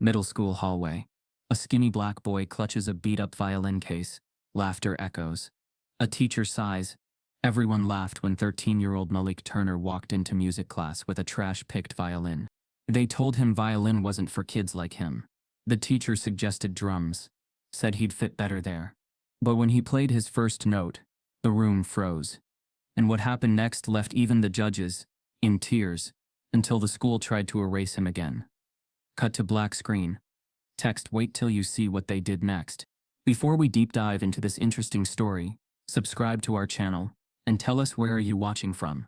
Middle school hallway. A skinny black boy clutches a beat-up violin case. Laughter echoes. A teacher sighs. Everyone laughed when 13-year-old Malik Turner walked into music class with a trash-picked violin. They told him violin wasn't for kids like him. The teacher suggested drums. Said he'd fit better there. But when he played his first note, the room froze. And what happened next left even the judges in tears, until the school tried to erase him again. Cut to black screen. Text, wait till you see what they did next. Before we deep dive into this interesting story, subscribe to our channel, and tell us where are you watching from.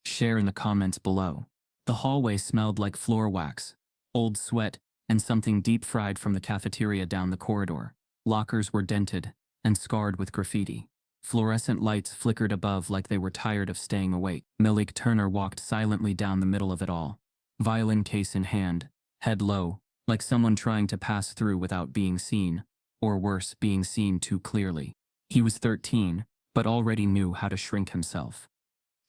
Share in the comments below. The hallway smelled like floor wax, old sweat, and something deep-fried from the cafeteria down the corridor. Lockers were dented and scarred with graffiti. Fluorescent lights flickered above like they were tired of staying awake. Malik Turner walked silently down the middle of it all, violin case in hand, head low, like someone trying to pass through without being seen, or worse, being seen too clearly. He was 13, but already knew how to shrink himself.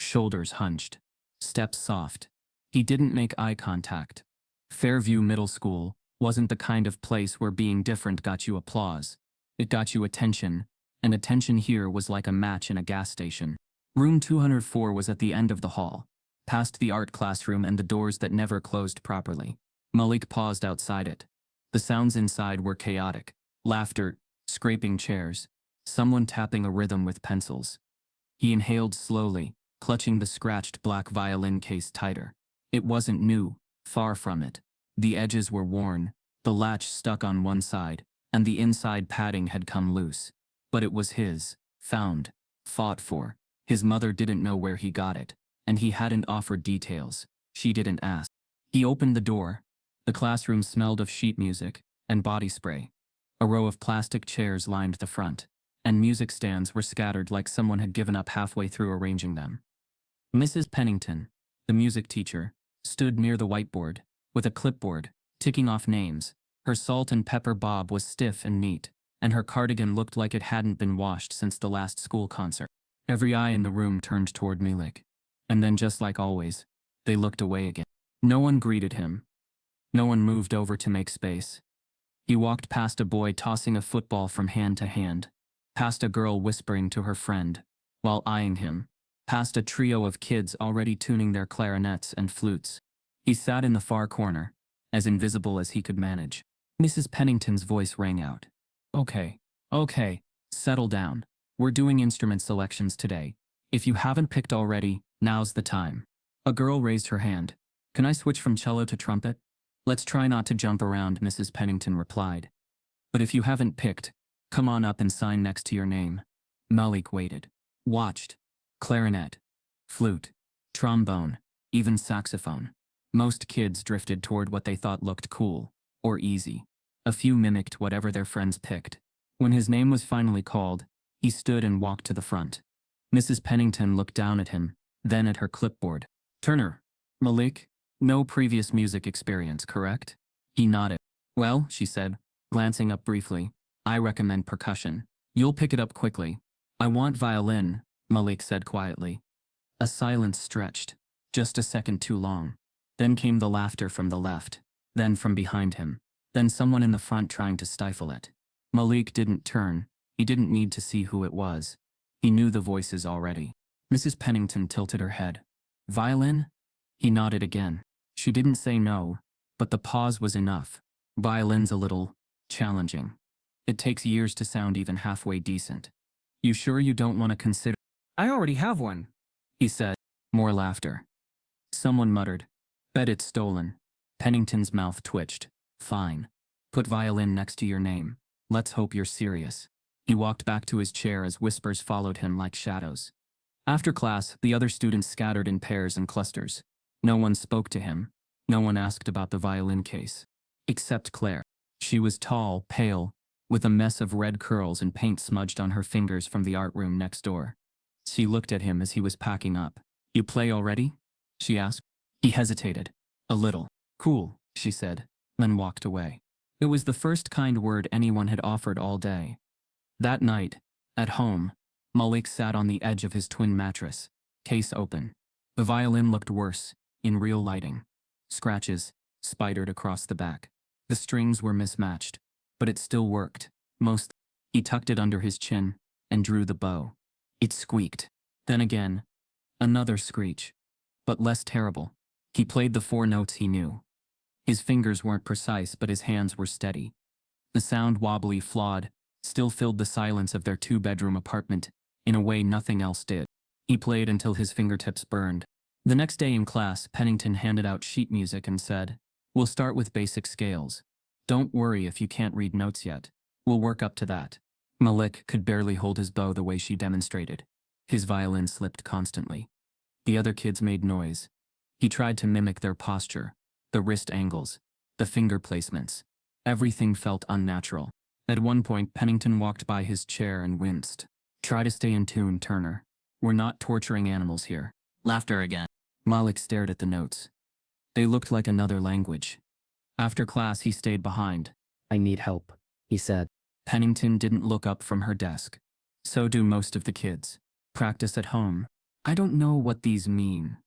Shoulders hunched, steps soft. He didn't make eye contact. Fairview Middle School wasn't the kind of place where being different got you applause. It got you attention, and attention here was like a match in a gas station. Room 204 was at the end of the hall, past the art classroom and the doors that never closed properly. Malik paused outside it. The sounds inside were chaotic. Laughter, scraping chairs, someone tapping a rhythm with pencils. He inhaled slowly, clutching the scratched black violin case tighter. It wasn't new, far from it. The edges were worn, the latch stuck on one side, and the inside padding had come loose. But it was his, found, fought for. His mother didn't know where he got it, and he hadn't offered details. She didn't ask. He opened the door. The classroom smelled of sheet music and body spray. A row of plastic chairs lined the front, and music stands were scattered like someone had given up halfway through arranging them. Mrs. Pennington, the music teacher, stood near the whiteboard, with a clipboard, ticking off names. Her salt and pepper bob was stiff and neat, and her cardigan looked like it hadn't been washed since the last school concert. Every eye in the room turned toward Malik. And then, just like always, they looked away again. No one greeted him. No one moved over to make space. He walked past a boy tossing a football from hand to hand, past a girl whispering to her friend, while eyeing him, past a trio of kids already tuning their clarinets and flutes. He sat in the far corner, as invisible as he could manage. Mrs. Pennington's voice rang out. Okay, settle down. We're doing instrument selections today. If you haven't picked already, now's the time. A girl raised her hand. Can I switch from cello to trumpet? Let's try not to jump around, Mrs. Pennington replied. But if you haven't picked, come on up and sign next to your name. Malik waited. Watched. Clarinet. Flute. Trombone. Even saxophone. Most kids drifted toward what they thought looked cool, or easy. A few mimicked whatever their friends picked. When his name was finally called, he stood and walked to the front. Mrs. Pennington looked down at him, then at her clipboard. Turner. Malik? No previous music experience, correct? He nodded. Well, she said, glancing up briefly, I recommend percussion. You'll pick it up quickly. I want violin, Malik said quietly. A silence stretched, just a second too long. Then came the laughter from the left, then from behind him, then someone in the front trying to stifle it. Malik didn't turn. He didn't need to see who it was. He knew the voices already. Mrs. Pennington tilted her head. Violin? He nodded again. She didn't say no, but the pause was enough. Violin's a little challenging. It takes years to sound even halfway decent. You sure you don't want to consider? I already have one, he said. More laughter. Someone muttered. Bet it's stolen. Pennington's mouth twitched. Fine. Put violin next to your name. Let's hope you're serious. He walked back to his chair as whispers followed him like shadows. After class, the other students scattered in pairs and clusters. No one spoke to him. No one asked about the violin case. Except Claire. She was tall, pale, with a mess of red curls and paint smudged on her fingers from the art room next door. She looked at him as he was packing up. You play already? She asked. He hesitated. A little. Cool, she said, then walked away. It was the first kind word anyone had offered all day. That night, at home, Malik sat on the edge of his twin mattress, case open. The violin looked worse, in real lighting. Scratches spidered across the back. The strings were mismatched, but it still worked. He tucked it under his chin and drew the bow. It squeaked. Then again, another screech, but less terrible. He played the 4 notes he knew. His fingers weren't precise, but his hands were steady. The sound, wobbly, flawed, still filled the silence of their 2-bedroom apartment in a way nothing else did. He played until his fingertips burned. The next day in class, Pennington handed out sheet music and said, "We'll start with basic scales. Don't worry if you can't read notes yet. We'll work up to that." Malik could barely hold his bow the way she demonstrated. His violin slipped constantly. The other kids made noise. He tried to mimic their posture, the wrist angles, the finger placements. Everything felt unnatural. At one point, Pennington walked by his chair and winced. "Try to stay in tune, Turner. We're not torturing animals here." Laughter again. Malik stared at the notes. They looked like another language. After class, he stayed behind. "I need help," he said. Pennington didn't look up from her desk. So do most of the kids. "Practice at home. I don't know what these mean."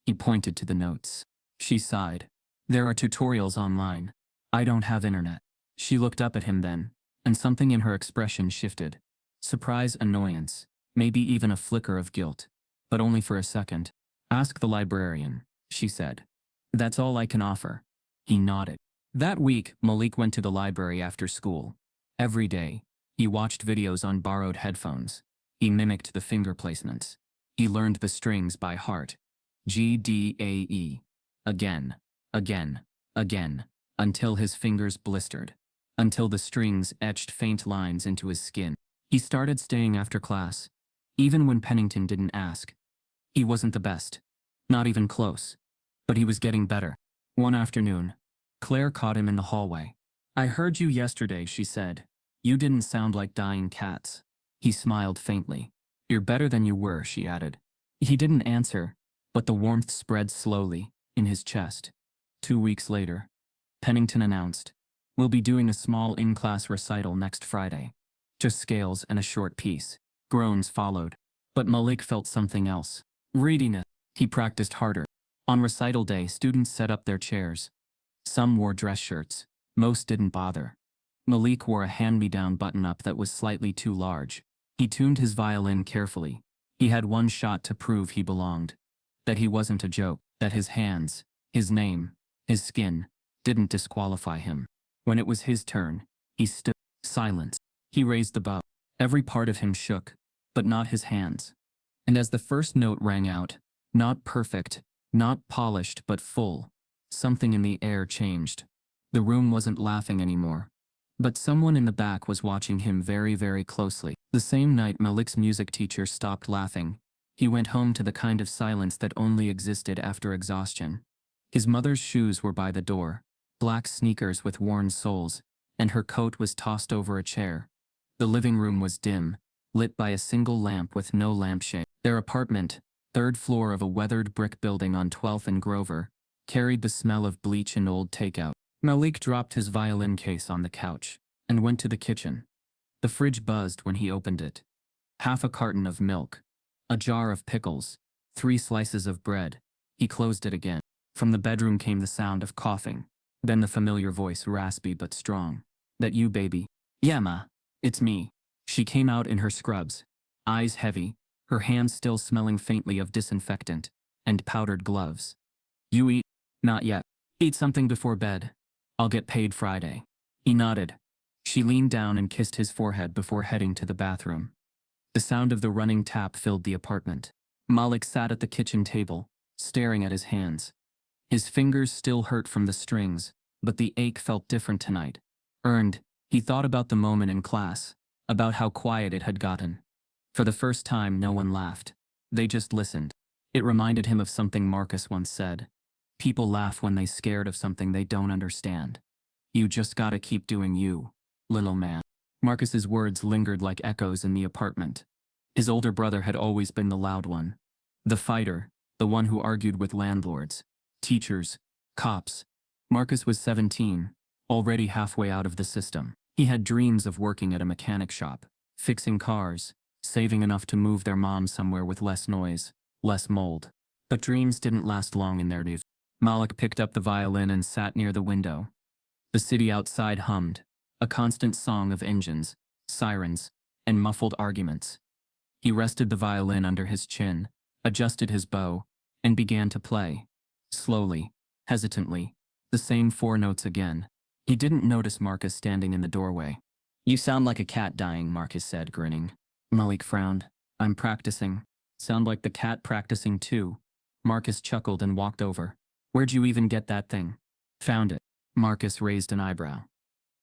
He pointed to the notes. She sighed. "There are tutorials online. I don't have internet." She looked up at him then, and something in her expression shifted. Surprise, annoyance, maybe even a flicker of guilt. But only for a second. "Ask the librarian," she said. "That's all I can offer." He nodded. That week, Malik went to the library after school. Every day, he watched videos on borrowed headphones. He mimicked the finger placements. He learned the strings by heart. G, D, A, E. Again, again, again, until his fingers blistered. Until the strings etched faint lines into his skin. He started staying after class, even when Pennington didn't ask. He wasn't the best. Not even close. But he was getting better. One afternoon, Claire caught him in the hallway. "I heard you yesterday," she said. "You didn't sound like dying cats." He smiled faintly. "You're better than you were," she added. He didn't answer, but the warmth spread slowly in his chest. 2 weeks later, Pennington announced, "We'll be doing a small in-class recital next Friday. Just scales and a short piece." Groans followed. But Malik felt something else. Readiness. He practiced harder. On recital day, students set up their chairs. Some wore dress shirts. Most didn't bother. Malik wore a hand-me-down button-up that was slightly too large. He tuned his violin carefully. He had one shot to prove he belonged. That he wasn't a joke. That his hands, his name, his skin, didn't disqualify him. When it was his turn, he stood. Silence. He raised the bow. Every part of him shook, but not his hands. And as the first note rang out, not perfect, not polished but full, something in the air changed. The room wasn't laughing anymore. But someone in the back was watching him very, very closely. The same night Malik's music teacher stopped laughing. He went home to the kind of silence that only existed after exhaustion. His mother's shoes were by the door, black sneakers with worn soles, and her coat was tossed over a chair. The living room was dim, lit by a single lamp with no lampshade. Their apartment, 3rd floor of a weathered brick building on 12th and Grover, carried the smell of bleach and old takeout. Malik dropped his violin case on the couch and went to the kitchen. The fridge buzzed when he opened it. Half a carton of milk, a jar of pickles, 3 slices of bread. He closed it again. From the bedroom came the sound of coughing. Then the familiar voice, raspy but strong. "That you, baby?" "Yeah, ma. It's me." She came out in her scrubs, eyes heavy, her hands still smelling faintly of disinfectant, and powdered gloves. "You eat?" "Not yet. Eat something before bed. I'll get paid Friday." He nodded. She leaned down and kissed his forehead before heading to the bathroom. The sound of the running tap filled the apartment. Malik sat at the kitchen table, staring at his hands. His fingers still hurt from the strings, but the ache felt different tonight. Earned, he thought about the moment in class, about how quiet it had gotten. For the first time, no one laughed. They just listened. It reminded him of something Marcus once said. People laugh when they're scared of something they don't understand. You just gotta keep doing you, little man. Marcus's words lingered like echoes in the apartment. His older brother had always been the loud one. The fighter, the one who argued with landlords, teachers, cops. Marcus was 17, already halfway out of the system. He had dreams of working at a mechanic shop, fixing cars, saving enough to move their mom somewhere with less noise, less mold. But dreams didn't last long in their youth. Malik picked up the violin and sat near the window. The city outside hummed, a constant song of engines, sirens, and muffled arguments. He rested the violin under his chin, adjusted his bow, and began to play. Slowly, hesitantly, the same four notes again. He didn't notice Marcus standing in the doorway. "You sound like a cat dying," Marcus said, grinning. Malik frowned. "I'm practicing." "Sound like the cat practicing too." Marcus chuckled and walked over. "Where'd you even get that thing?" "Found it." Marcus raised an eyebrow.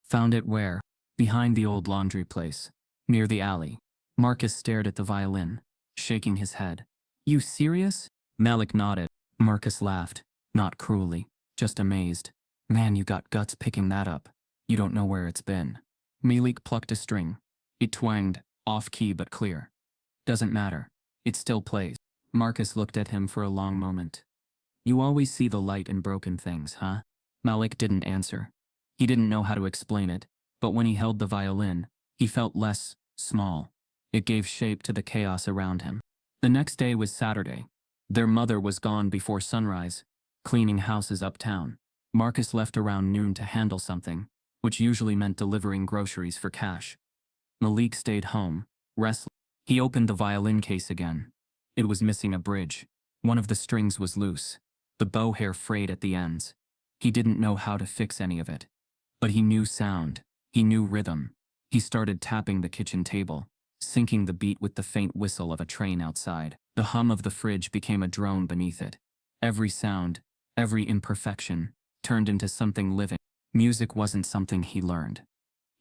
"Found it where?" "Behind the old laundry place. Near the alley." Marcus stared at the violin, shaking his head. "You serious?" Malik nodded. Marcus laughed, not cruelly, just amazed. "Man, you got guts picking that up. You don't know where it's been." Malik plucked a string. It twanged, off-key but clear. "Doesn't matter. It still plays." Marcus looked at him for a long moment. "You always see the light in broken things, huh?" Malik didn't answer. He didn't know how to explain it, but when he held the violin, he felt less small. It gave shape to the chaos around him. The next day was Saturday. Their mother was gone before sunrise, cleaning houses uptown. Marcus left around noon to handle something, which usually meant delivering groceries for cash. Malik stayed home, restless. He opened the violin case again. It was missing a bridge. One of the strings was loose. The bow hair frayed at the ends. He didn't know how to fix any of it. But he knew sound. He knew rhythm. He started tapping the kitchen table, syncing the beat with the faint whistle of a train outside. The hum of the fridge became a drone beneath it. Every sound, every imperfection, turned into something living. Music wasn't something he learned.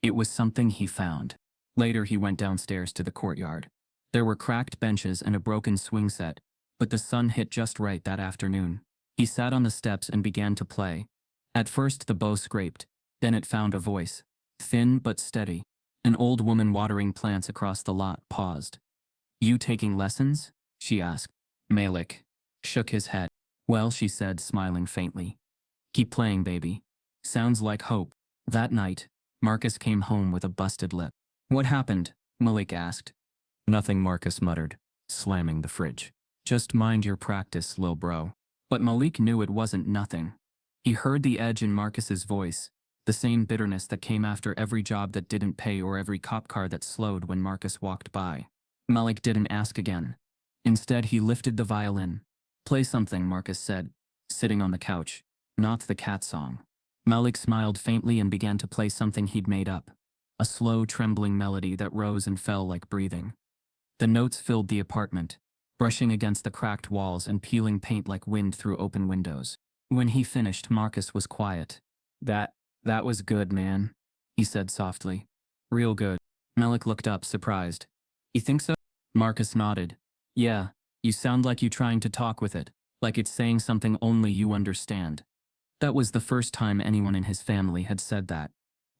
It was something he found. Later he went downstairs to the courtyard. There were cracked benches and a broken swing set, but the sun hit just right that afternoon. He sat on the steps and began to play. At first the bow scraped, then it found a voice. Thin but steady. An old woman watering plants across the lot paused. "You taking lessons?" she asked. Malik shook his head. "Well," she said, smiling faintly. "Keep playing, baby. Sounds like hope." That night, Marcus came home with a busted lip. "What happened?" Malik asked. "Nothing," Marcus muttered, slamming the fridge. "Just mind your practice, lil bro." But Malik knew it wasn't nothing. He heard the edge in Marcus's voice, the same bitterness that came after every job that didn't pay or every cop car that slowed when Marcus walked by. Malik didn't ask again. Instead, he lifted the violin. "Play something," Marcus said, sitting on the couch. "Not the cat song." Malik smiled faintly and began to play something he'd made up. A slow, trembling melody that rose and fell like breathing. The notes filled the apartment, brushing against the cracked walls and peeling paint like wind through open windows. When he finished, Marcus was quiet. That was good, man," he said softly. "Real good." Malik looked up, surprised. "You think so?" Marcus nodded. "Yeah, you sound like you trying to talk with it, like it's saying something only you understand." That was the first time anyone in his family had said that.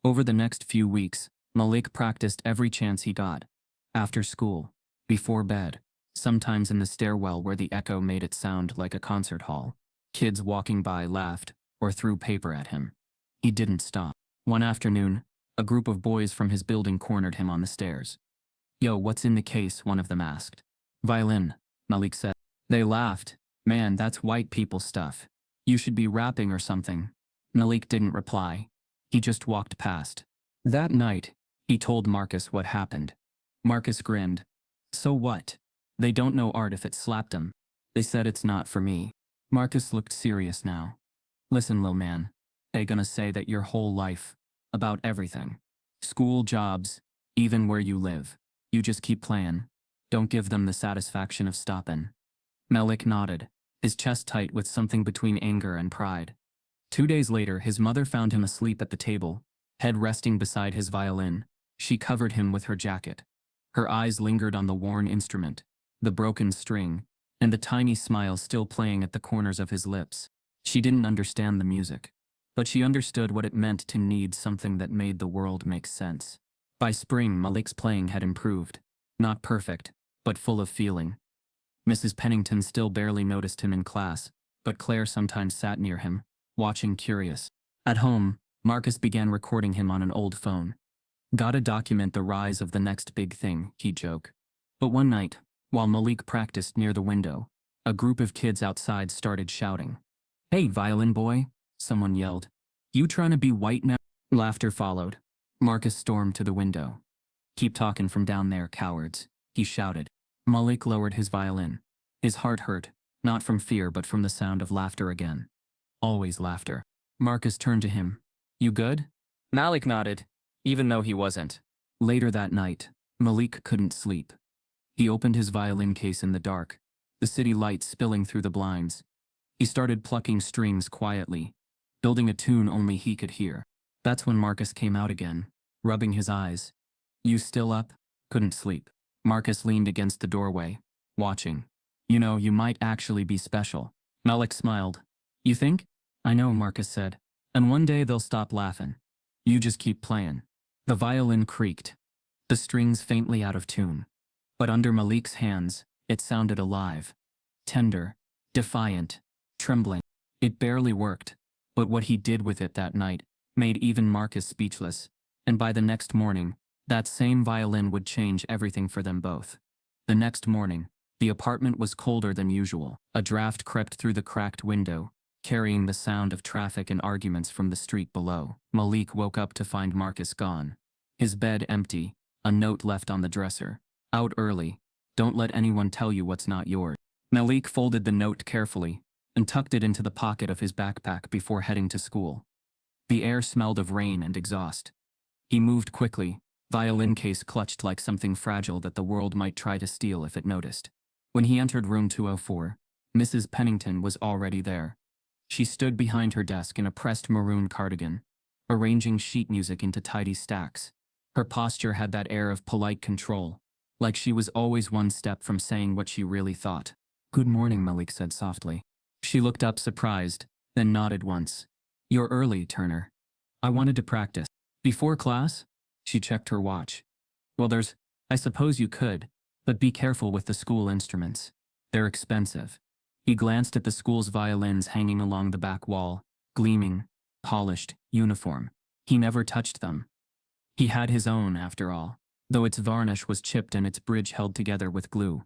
Over the next few weeks, Malik practiced every chance he got. After school, before bed, sometimes in the stairwell where the echo made it sound like a concert hall. Kids walking by laughed or threw paper at him. He didn't stop. One afternoon, a group of boys from his building cornered him on the stairs. "Yo, what's in the case?" one of them asked. "Violin," Malik said. They laughed. "Man, that's white people stuff. You should be rapping or something." Malik didn't reply. He just walked past. That night, he told Marcus what happened. Marcus grinned. "So what? They don't know art if it slapped them. They said it's not for me." Marcus looked serious now. "Listen, lil man. They gonna say that your whole life, about everything. School, jobs, even where you live. You just keep playing. Don't give them the satisfaction of stopping." Malik nodded, his chest tight with something between anger and pride. 2 days later, his mother found him asleep at the table, head resting beside his violin. She covered him with her jacket. Her eyes lingered on the worn instrument, the broken string, and the tiny smile still playing at the corners of his lips. She didn't understand the music, but she understood what it meant to need something that made the world make sense. By spring, Malik's playing had improved. Not perfect, but full of feeling. Mrs. Pennington still barely noticed him in class, but Claire sometimes sat near him, watching curious. At home, Marcus began recording him on an old phone. "Gotta document the rise of the next big thing," he'd joke. But one night, while Malik practiced near the window, a group of kids outside started shouting. "Hey, violin boy," someone yelled. "You trying to be white now?" Laughter followed. Marcus stormed to the window. "Keep talking from down there, cowards," he shouted. Malik lowered his violin. His heart hurt, not from fear but from the sound of laughter again. Always laughter. Marcus turned to him. "You good?" Malik nodded, even though he wasn't. Later that night, Malik couldn't sleep. He opened his violin case in the dark, the city lights spilling through the blinds. He started plucking strings quietly, building a tune only he could hear. That's when Marcus came out again, rubbing his eyes. "You still up?" "Couldn't sleep." Marcus leaned against the doorway, watching. "You know, you might actually be special." Malik smiled. "You think?" "I know," Marcus said. "And one day they'll stop laughing. You just keep playing." The violin creaked, the strings faintly out of tune. But under Malik's hands, it sounded alive. Tender, defiant, trembling. It barely worked, but what he did with it that night made even Marcus speechless. And by the next morning, that same violin would change everything for them both. The next morning, the apartment was colder than usual. A draft crept through the cracked window, carrying the sound of traffic and arguments from the street below. Malik woke up to find Marcus gone. His bed empty, a note left on the dresser. "Out early. Don't let anyone tell you what's not yours." Malik folded the note carefully and tucked it into the pocket of his backpack before heading to school. The air smelled of rain and exhaust. He moved quickly, violin case clutched like something fragile that the world might try to steal if it noticed. When he entered room 204, Mrs. Pennington was already there. She stood behind her desk in a pressed maroon cardigan, arranging sheet music into tidy stacks. Her posture had that air of polite control, like she was always one step from saying what she really thought. "Good morning," Malik said softly. She looked up surprised, then nodded once. "You're early, Turner." "I wanted to practice." "Before class?" She checked her watch. "Well, I suppose you could, but be careful with the school instruments. They're expensive." He glanced at the school's violins hanging along the back wall, gleaming, polished, uniform. He never touched them. He had his own, after all, though its varnish was chipped and its bridge held together with glue.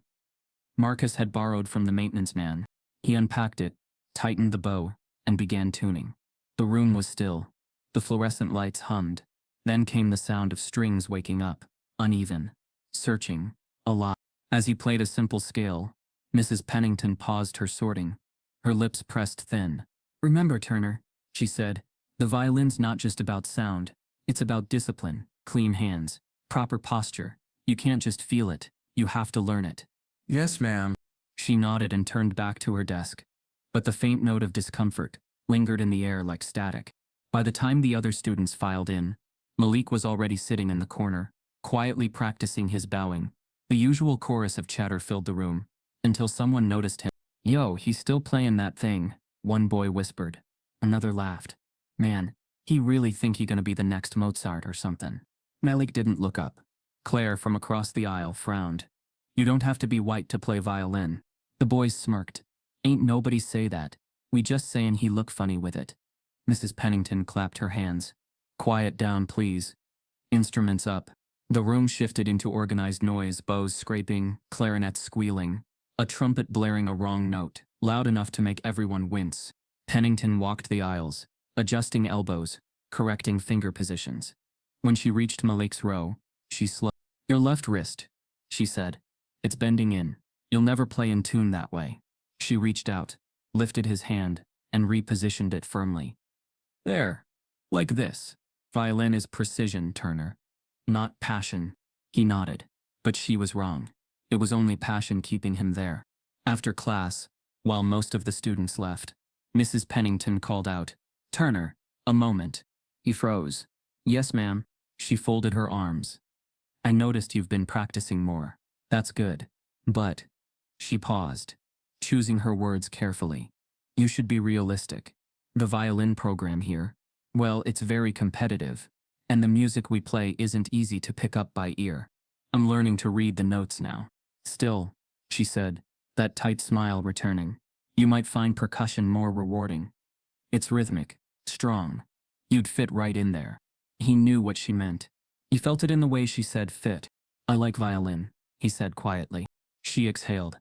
Marcus had borrowed from the maintenance man. He unpacked it, tightened the bow, and began tuning. The room was still. The fluorescent lights hummed. Then came the sound of strings waking up, uneven, searching, alive. As he played a simple scale, Mrs. Pennington paused her sorting, her lips pressed thin. "Remember, Turner," she said, "the violin's not just about sound. It's about discipline, clean hands, proper posture. You can't just feel it, you have to learn it." "Yes, ma'am." She nodded and turned back to her desk. But the faint note of discomfort lingered in the air like static. By the time the other students filed in, Malik was already sitting in the corner, quietly practicing his bowing. The usual chorus of chatter filled the room, until someone noticed him. "Yo, he's still playing that thing," one boy whispered. Another laughed. "Man, he really think he gonna be the next Mozart or something." Malik didn't look up. Claire from across the aisle frowned. "You don't have to be white to play violin." The boys smirked. "Ain't nobody say that. We just sayin' he look funny with it." Mrs. Pennington clapped her hands. "Quiet down, please. Instruments up." The room shifted into organized noise, bows scraping, clarinets squealing, a trumpet blaring a wrong note, loud enough to make everyone wince. Pennington walked the aisles, adjusting elbows, correcting finger positions. When she reached Malik's row, she slowed. "Your left wrist," she said. "It's bending in. You'll never play in tune that way." She reached out, lifted his hand, and repositioned it firmly. "There. Like this. Violin is precision, Turner. Not passion." He nodded. But she was wrong. It was only passion keeping him there. After class, while most of the students left, Mrs. Pennington called out, "Turner, a moment." He froze. "Yes, ma'am." She folded her arms. "I noticed you've been practicing more. That's good. But..." She paused, choosing her words carefully. "You should be realistic. The violin program here, well, it's very competitive, and the music we play isn't easy to pick up by ear. I'm learning to read the notes now." "Still," she said, that tight smile returning, "you might find percussion more rewarding. It's rhythmic, strong. You'd fit right in there." He knew what she meant. He felt it in the way she said fit. "I like violin," he said quietly. She exhaled.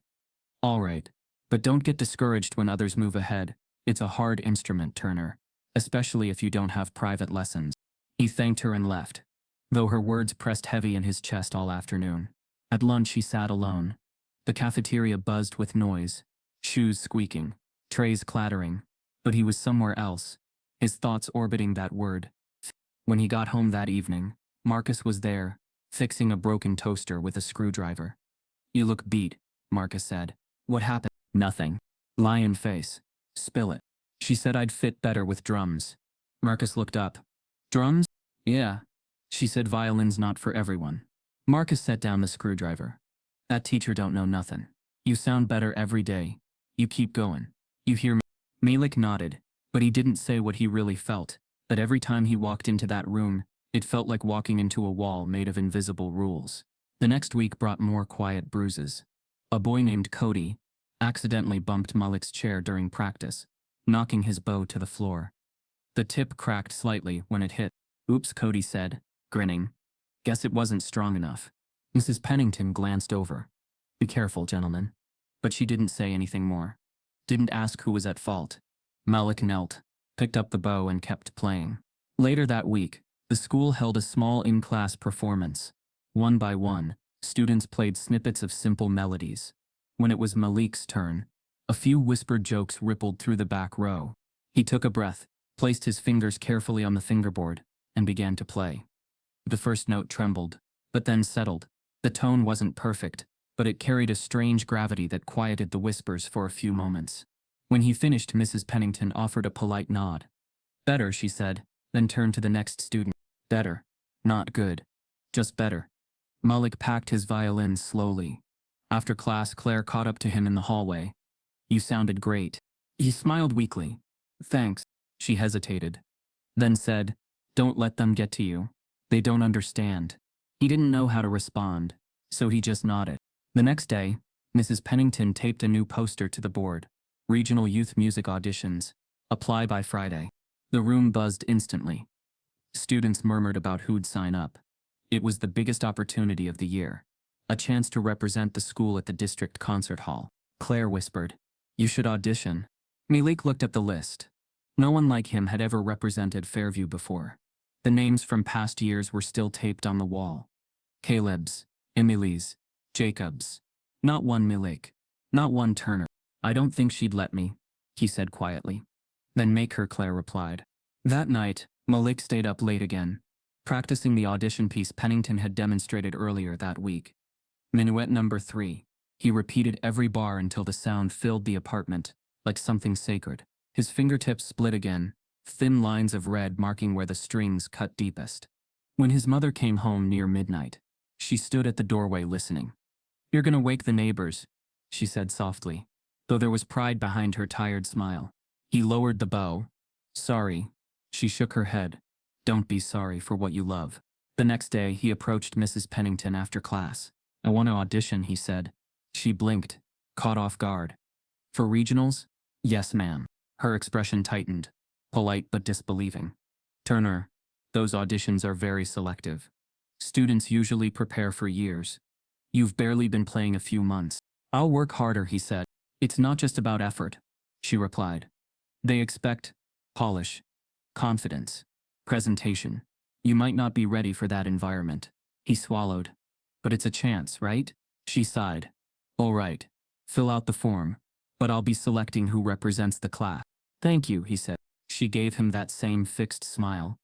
"All right, but don't get discouraged when others move ahead. It's a hard instrument, Turner, especially if you don't have private lessons." He thanked her and left, though her words pressed heavy in his chest all afternoon. At lunch he sat alone. The cafeteria buzzed with noise, shoes squeaking, trays clattering, but he was somewhere else, his thoughts orbiting that word. When he got home that evening, Marcus was there, fixing a broken toaster with a screwdriver. "You look beat," Marcus said. "What happened?" "Nothing." "Lion face. Spill it." "She said I'd fit better with drums." Marcus looked up. "Drums?" "Yeah." "She said violin's not for everyone." Marcus set down the screwdriver. "That teacher don't know nothing. You sound better every day. You keep going. You hear me?" Malik nodded, but he didn't say what he really felt, that every time he walked into that room, it felt like walking into a wall made of invisible rules. The next week brought more quiet bruises. A boy named Cody accidentally bumped Malik's chair during practice, knocking his bow to the floor. The tip cracked slightly when it hit. "Oops," Cody said, grinning. "Guess it wasn't strong enough." Mrs. Pennington glanced over. "Be careful, gentlemen." But she didn't say anything more. Didn't ask who was at fault. Malik knelt, picked up the bow and kept playing. Later that week, the school held a small in-class performance. One by one, students played snippets of simple melodies. When it was Malik's turn, a few whispered jokes rippled through the back row. He took a breath, placed his fingers carefully on the fingerboard, and began to play. The first note trembled, but then settled. The tone wasn't perfect, but it carried a strange gravity that quieted the whispers for a few moments. When he finished, Mrs. Pennington offered a polite nod. "Better," she said, then turned to the next student. "Better. Not good. Just better." Malik packed his violin slowly. After class, Claire caught up to him in the hallway. "You sounded great." He smiled weakly. "Thanks." She hesitated, then said, "Don't let them get to you. They don't understand." He didn't know how to respond, so he just nodded. The next day, Mrs. Pennington taped a new poster to the board. "Regional Youth Music Auditions. Apply by Friday." The room buzzed instantly. Students murmured about who'd sign up. It was the biggest opportunity of the year. A chance to represent the school at the district concert hall. Claire whispered, "You should audition." Malik looked at the list. No one like him had ever represented Fairview before. The names from past years were still taped on the wall. Caleb's, Emily's, Jacob's. Not one Malik. Not one Turner. "I don't think she'd let me," he said quietly. "Then make her," Claire replied. That night, Malik stayed up late again, practicing the audition piece Pennington had demonstrated earlier that week. Minuet number 3. He repeated every bar until the sound filled the apartment, like something sacred. His fingertips split again, thin lines of red marking where the strings cut deepest. When his mother came home near midnight, she stood at the doorway listening. "You're gonna wake the neighbors," she said softly, though there was pride behind her tired smile. He lowered the bow. "Sorry." She shook her head. "Don't be sorry for what you love." The next day, he approached Mrs. Pennington after class. "I want to audition," he said. She blinked, caught off guard. "For regionals?" "Yes, ma'am." Her expression tightened, polite but disbelieving. "Turner, those auditions are very selective. Students usually prepare for years. You've barely been playing a few months." "I'll work harder," he said. "It's not just about effort," she replied. "They expect polish, confidence, presentation. You might not be ready for that environment." He swallowed. "But it's a chance, right?" She sighed. "All right. Fill out the form, but I'll be selecting who represents the class." "Thank you," he said. She gave him that same fixed smile,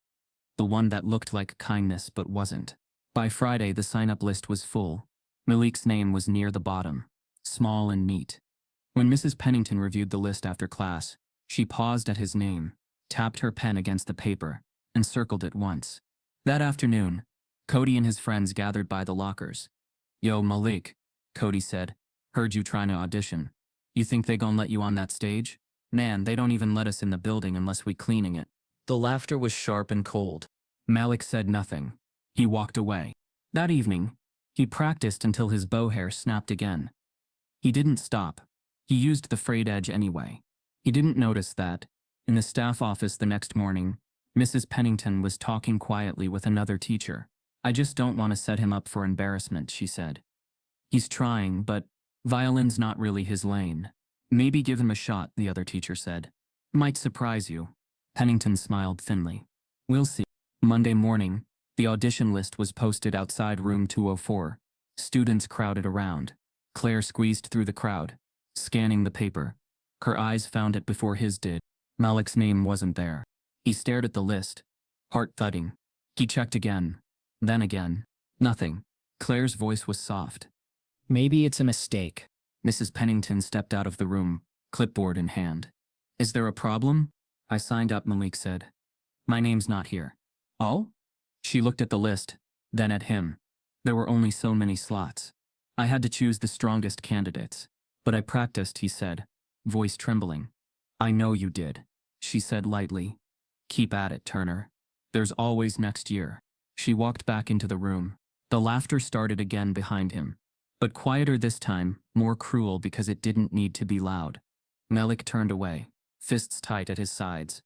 the one that looked like kindness but wasn't. By Friday, the sign-up list was full. Malik's name was near the bottom, small and neat. When Mrs. Pennington reviewed the list after class, she paused at his name, tapped her pen against the paper, and circled it once. That afternoon, Cody and his friends gathered by the lockers. "Yo, Malik," Cody said. "Heard you trying to audition. You think they gon' let you on that stage? Man, they don't even let us in the building unless we cleaning it." The laughter was sharp and cold. Malik said nothing. He walked away. That evening, he practiced until his bow hair snapped again. He didn't stop. He used the frayed edge anyway. He didn't notice that, in the staff office the next morning, Mrs. Pennington was talking quietly with another teacher. "I just don't want to set him up for embarrassment," she said. "He's trying, but violin's not really his lane." "Maybe give him a shot," the other teacher said. "Might surprise you." Pennington smiled thinly. "We'll see." Monday morning, the audition list was posted outside room 204. Students crowded around. Claire squeezed through the crowd, scanning the paper. Her eyes found it before his did. Malik's name wasn't there. He stared at the list, heart thudding. He checked again, then again. Nothing. Claire's voice was soft. Maybe it's a mistake. Mrs. Pennington stepped out of the room, clipboard in hand. Is there a problem? I signed up, Malik said. My name's not here. Oh? She looked at the list, then at him. There were only so many slots. I had to choose the strongest candidates. But I practiced, he said, voice trembling. I know you did, she said lightly. Keep at it, Turner. There's always next year. She walked back into the room. The laughter started again behind him. But quieter this time, more cruel because it didn't need to be loud. Malik turned away, fists tight at his sides.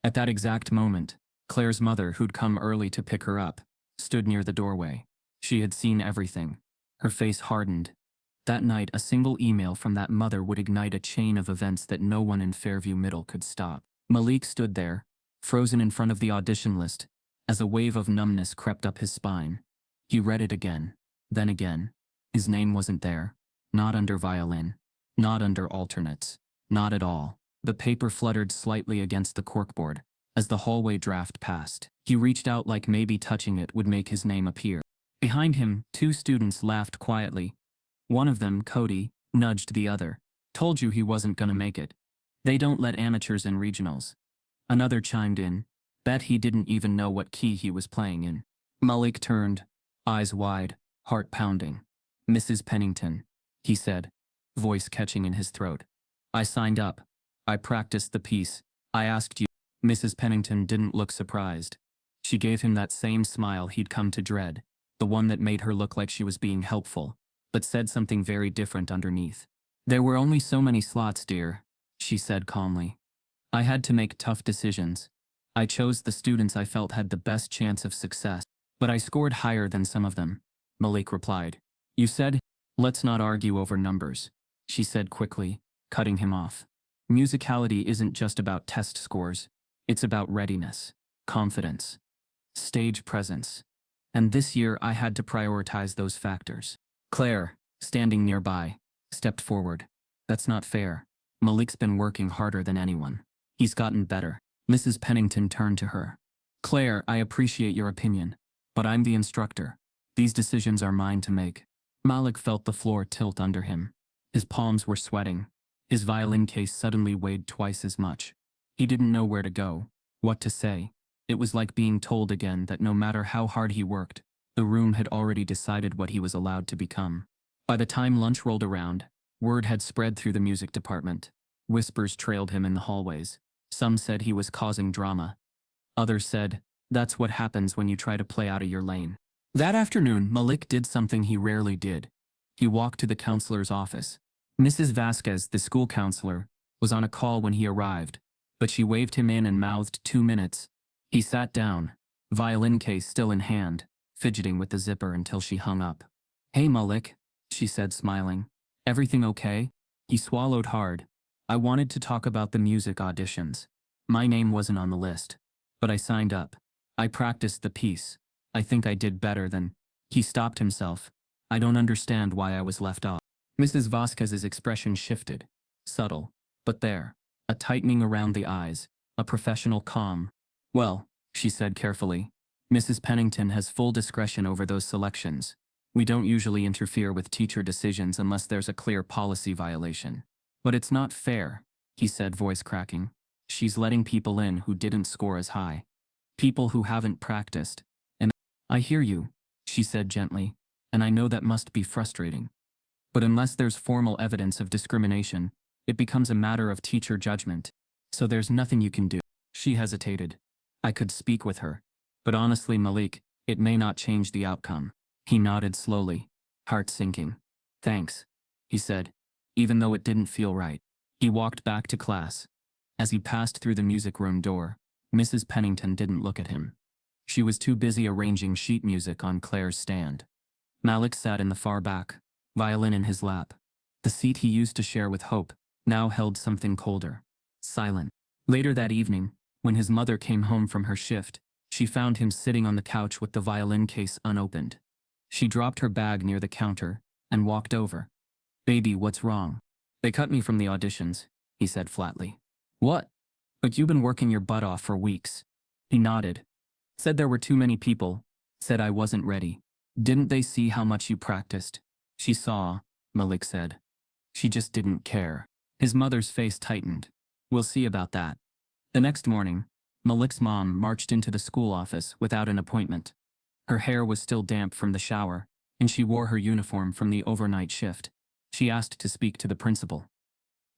At that exact moment, Claire's mother, who'd come early to pick her up, stood near the doorway. She had seen everything. Her face hardened. That night, a single email from that mother would ignite a chain of events that no one in Fairview Middle could stop. Malik stood there, frozen in front of the audition list, as a wave of numbness crept up his spine. He read it again, then again. His name wasn't there. Not under violin. Not under alternates. Not at all. The paper fluttered slightly against the corkboard. As the hallway draft passed, he reached out like maybe touching it would make his name appear. Behind him, two students laughed quietly. One of them, Cody, nudged the other. Told you he wasn't gonna make it. They don't let amateurs in regionals. Another chimed in. Bet he didn't even know what key he was playing in. Malik turned, eyes wide, heart pounding. Mrs. Pennington, he said, voice catching in his throat. I signed up. I practiced the piece. I asked you. Mrs. Pennington didn't look surprised. She gave him that same smile he'd come to dread, the one that made her look like she was being helpful, but said something very different underneath. There were only so many slots, dear, she said calmly. I had to make tough decisions. I chose the students I felt had the best chance of success, but I scored higher than some of them, Malik replied. You said, let's not argue over numbers, she said quickly, cutting him off. Musicality isn't just about test scores. It's about readiness, confidence, stage presence. And this year I had to prioritize those factors. Claire, standing nearby, stepped forward. That's not fair. Malik's been working harder than anyone. He's gotten better. Mrs. Pennington turned to her. Claire, I appreciate your opinion, but I'm the instructor. These decisions are mine to make. Malik felt the floor tilt under him. His palms were sweating. His violin case suddenly weighed twice as much. He didn't know where to go, what to say. It was like being told again that no matter how hard he worked, the room had already decided what he was allowed to become. By the time lunch rolled around, word had spread through the music department. Whispers trailed him in the hallways. Some said he was causing drama. Others said, that's what happens when you try to play out of your lane. That afternoon, Malik did something he rarely did. He walked to the counselor's office. Mrs. Vasquez, the school counselor, was on a call when he arrived, but she waved him in and mouthed 2 minutes. He sat down, violin case still in hand, fidgeting with the zipper until she hung up. Hey Malik, she said smiling. Everything okay? He swallowed hard. I wanted to talk about the music auditions. My name wasn't on the list, but I signed up. I practiced the piece. I think I did better than... He stopped himself. I don't understand why I was left off. Mrs. Vasquez's expression shifted. Subtle, but there. A tightening around the eyes. A professional calm. Well, she said carefully, Mrs. Pennington has full discretion over those selections. We don't usually interfere with teacher decisions unless there's a clear policy violation. But it's not fair, he said, voice cracking. She's letting people in who didn't score as high. People who haven't practiced. And I hear you, she said gently, and I know that must be frustrating. But unless there's formal evidence of discrimination, it becomes a matter of teacher judgment. So there's nothing you can do. She hesitated. I could speak with her. But honestly, Malik, it may not change the outcome. He nodded slowly, heart sinking. Thanks, he said, even though it didn't feel right. He walked back to class. As he passed through the music room door, Mrs. Pennington didn't look at him. She was too busy arranging sheet music on Claire's stand. Malik sat in the far back, violin in his lap. The seat he used to share with Hope now held something colder, silent. Later that evening, when his mother came home from her shift, She found him sitting on the couch with the violin case unopened. She dropped her bag near the counter and walked over. "Baby, what's wrong?" "They cut me from the auditions," he said flatly. "What?" "But you've been working your butt off for weeks." He nodded. "Said there were too many people. Said I wasn't ready." "Didn't they see how much you practiced?" "She saw," Malik said. "She just didn't care." His mother's face tightened. "We'll see about that." The next morning, Malik's mom marched into the school office without an appointment. Her hair was still damp from the shower, and she wore her uniform from the overnight shift. She asked to speak to the principal.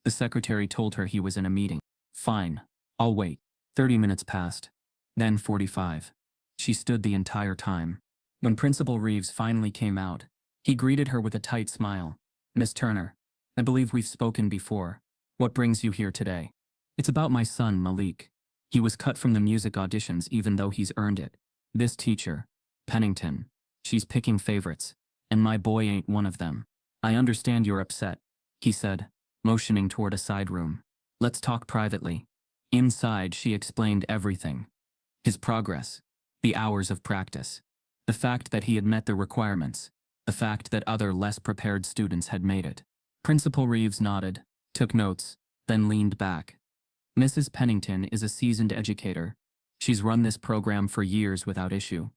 The secretary told her he was in a meeting. "Fine, I'll wait." 30 minutes passed. Then 45. She stood the entire time. When Principal Reeves finally came out, he greeted her with a tight smile. "Miss Turner, I believe we've spoken before. What brings you here today?" "It's about my son, Malik. He was cut from the music auditions even though he's earned it. This teacher, Pennington, she's picking favorites, and my boy ain't one of them." "I understand you're upset," he said, motioning toward a side room. "Let's talk privately." Inside, she explained everything. His progress, the hours of practice, the fact that he had met the requirements, the fact that other less prepared students had made it. Principal Reeves nodded, took notes, then leaned back. "Mrs. Pennington is a seasoned educator. She's run this program for years without issue.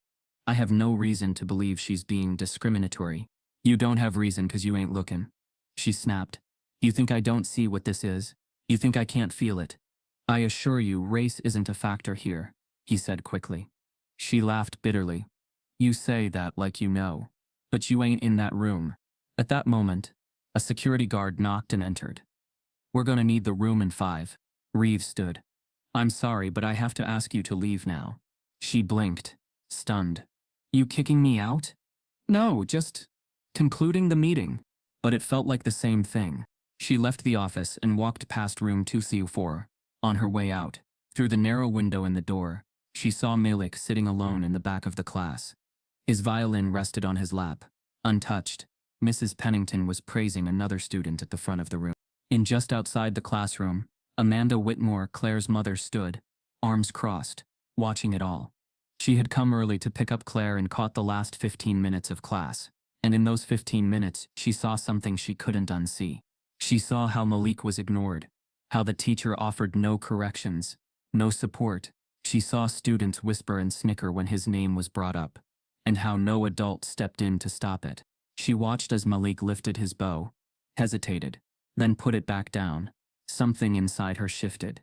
I have no reason to believe she's being discriminatory." "You don't have reason 'cause you ain't looking," she snapped. "You think I don't see what this is? You think I can't feel it?" "I assure you race isn't a factor here," he said quickly. She laughed bitterly. "You say that like you know. But you ain't in that room." At that moment, a security guard knocked and entered. "We're gonna need the room in 5. Reeves stood. "I'm sorry, but I have to ask you to leave now." She blinked, stunned. "You kicking me out?" "No, just concluding the meeting." But it felt like the same thing. She left the office and walked past room 2C4. On her way out, through the narrow window in the door, she saw Malik sitting alone in the back of the class. His violin rested on his lap, untouched. Mrs. Pennington was praising another student at the front of the room. In just outside the classroom, Amanda Whitmore, Claire's mother, stood, arms crossed, watching it all. She had come early to pick up Claire and caught the last 15 minutes of class. And in those 15 minutes, she saw something she couldn't unsee. She saw how Malik was ignored, how the teacher offered no corrections, no support. She saw students whisper and snicker when his name was brought up, and how no adult stepped in to stop it. She watched as Malik lifted his bow, hesitated, then put it back down. Something inside her shifted.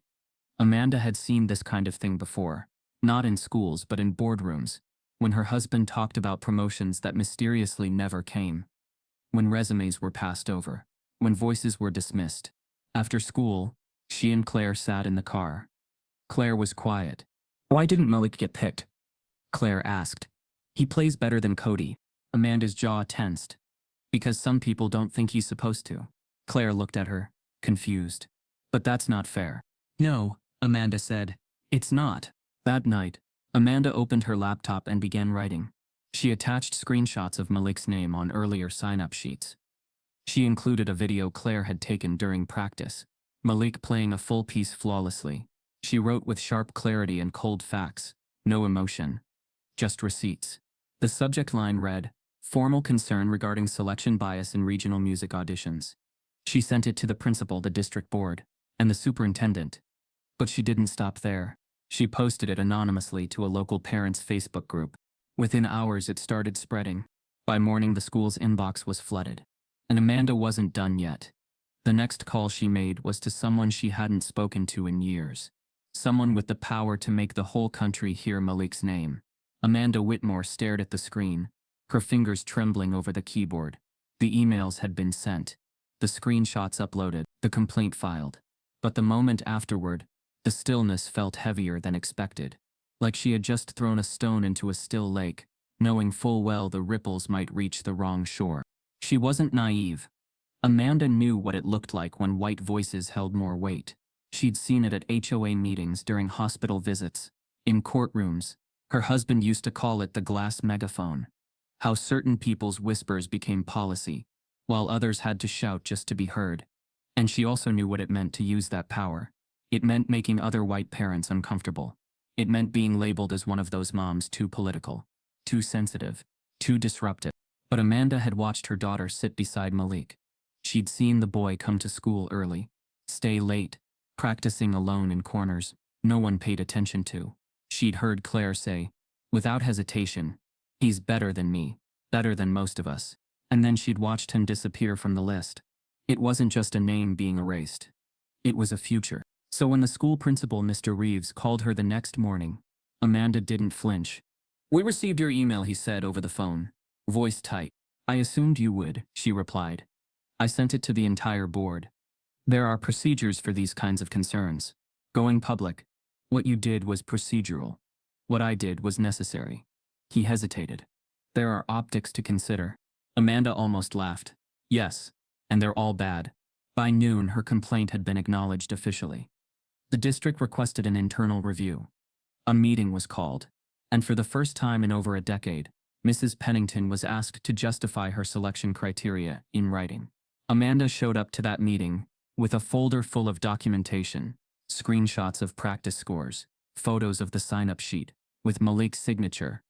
Amanda had seen this kind of thing before, not in schools but in boardrooms, when her husband talked about promotions that mysteriously never came, when resumes were passed over, when voices were dismissed. After school, she and Claire sat in the car. Claire was quiet. "Why didn't Malik get picked?" Claire asked. "He plays better than Cody." Amanda's jaw tensed. "Because some people don't think he's supposed to." Claire looked at her, confused. "But that's not fair." "No," Amanda said. "It's not." That night, Amanda opened her laptop and began writing. She attached screenshots of Malik's name on earlier sign-up sheets. She included a video Claire had taken during practice, Malik playing a full piece flawlessly. She wrote with sharp clarity and cold facts, no emotion, just receipts. The subject line read, "Formal concern regarding selection bias in regional music auditions." She sent it to the principal, the district board, and the superintendent. But she didn't stop there. She posted it anonymously to a local parents' Facebook group. Within hours, it started spreading. By morning, the school's inbox was flooded. And Amanda wasn't done yet. The next call she made was to someone she hadn't spoken to in years. Someone with the power to make the whole country hear Malik's name. Amanda Whitmore stared at the screen, her fingers trembling over the keyboard. The emails had been sent, the screenshots uploaded, the complaint filed. But the moment afterward, the stillness felt heavier than expected, like she had just thrown a stone into a still lake, knowing full well the ripples might reach the wrong shore. She wasn't naive. Amanda knew what it looked like when white voices held more weight. She'd seen it at HOA meetings, during hospital visits, in courtrooms. Her husband used to call it the glass megaphone. How certain people's whispers became policy, while others had to shout just to be heard. And she also knew what it meant to use that power. It meant making other white parents uncomfortable. It meant being labeled as one of those moms too political, too sensitive, too disruptive. But Amanda had watched her daughter sit beside Malik. She'd seen the boy come to school early, stay late, practicing alone in corners no one paid attention to. She'd heard Claire say, without hesitation, "He's better than me, better than most of us." And then she'd watched him disappear from the list. It wasn't just a name being erased. It was a future. So when the school principal, Mr. Reeves, called her the next morning, Amanda didn't flinch. "We received your email," he said over the phone, voice tight. "I assumed you would," she replied. "I sent it to the entire board. There are procedures for these kinds of concerns. Going public. What you did was procedural. What I did was necessary." He hesitated. "There are optics to consider." Amanda almost laughed. "Yes, and they're all bad." By noon, her complaint had been acknowledged officially. The district requested an internal review. A meeting was called, and for the first time in over a decade, Mrs. Pennington was asked to justify her selection criteria in writing. Amanda showed up to that meeting with a folder full of documentation, screenshots of practice scores, photos of the sign-up sheet, with Malik's signature,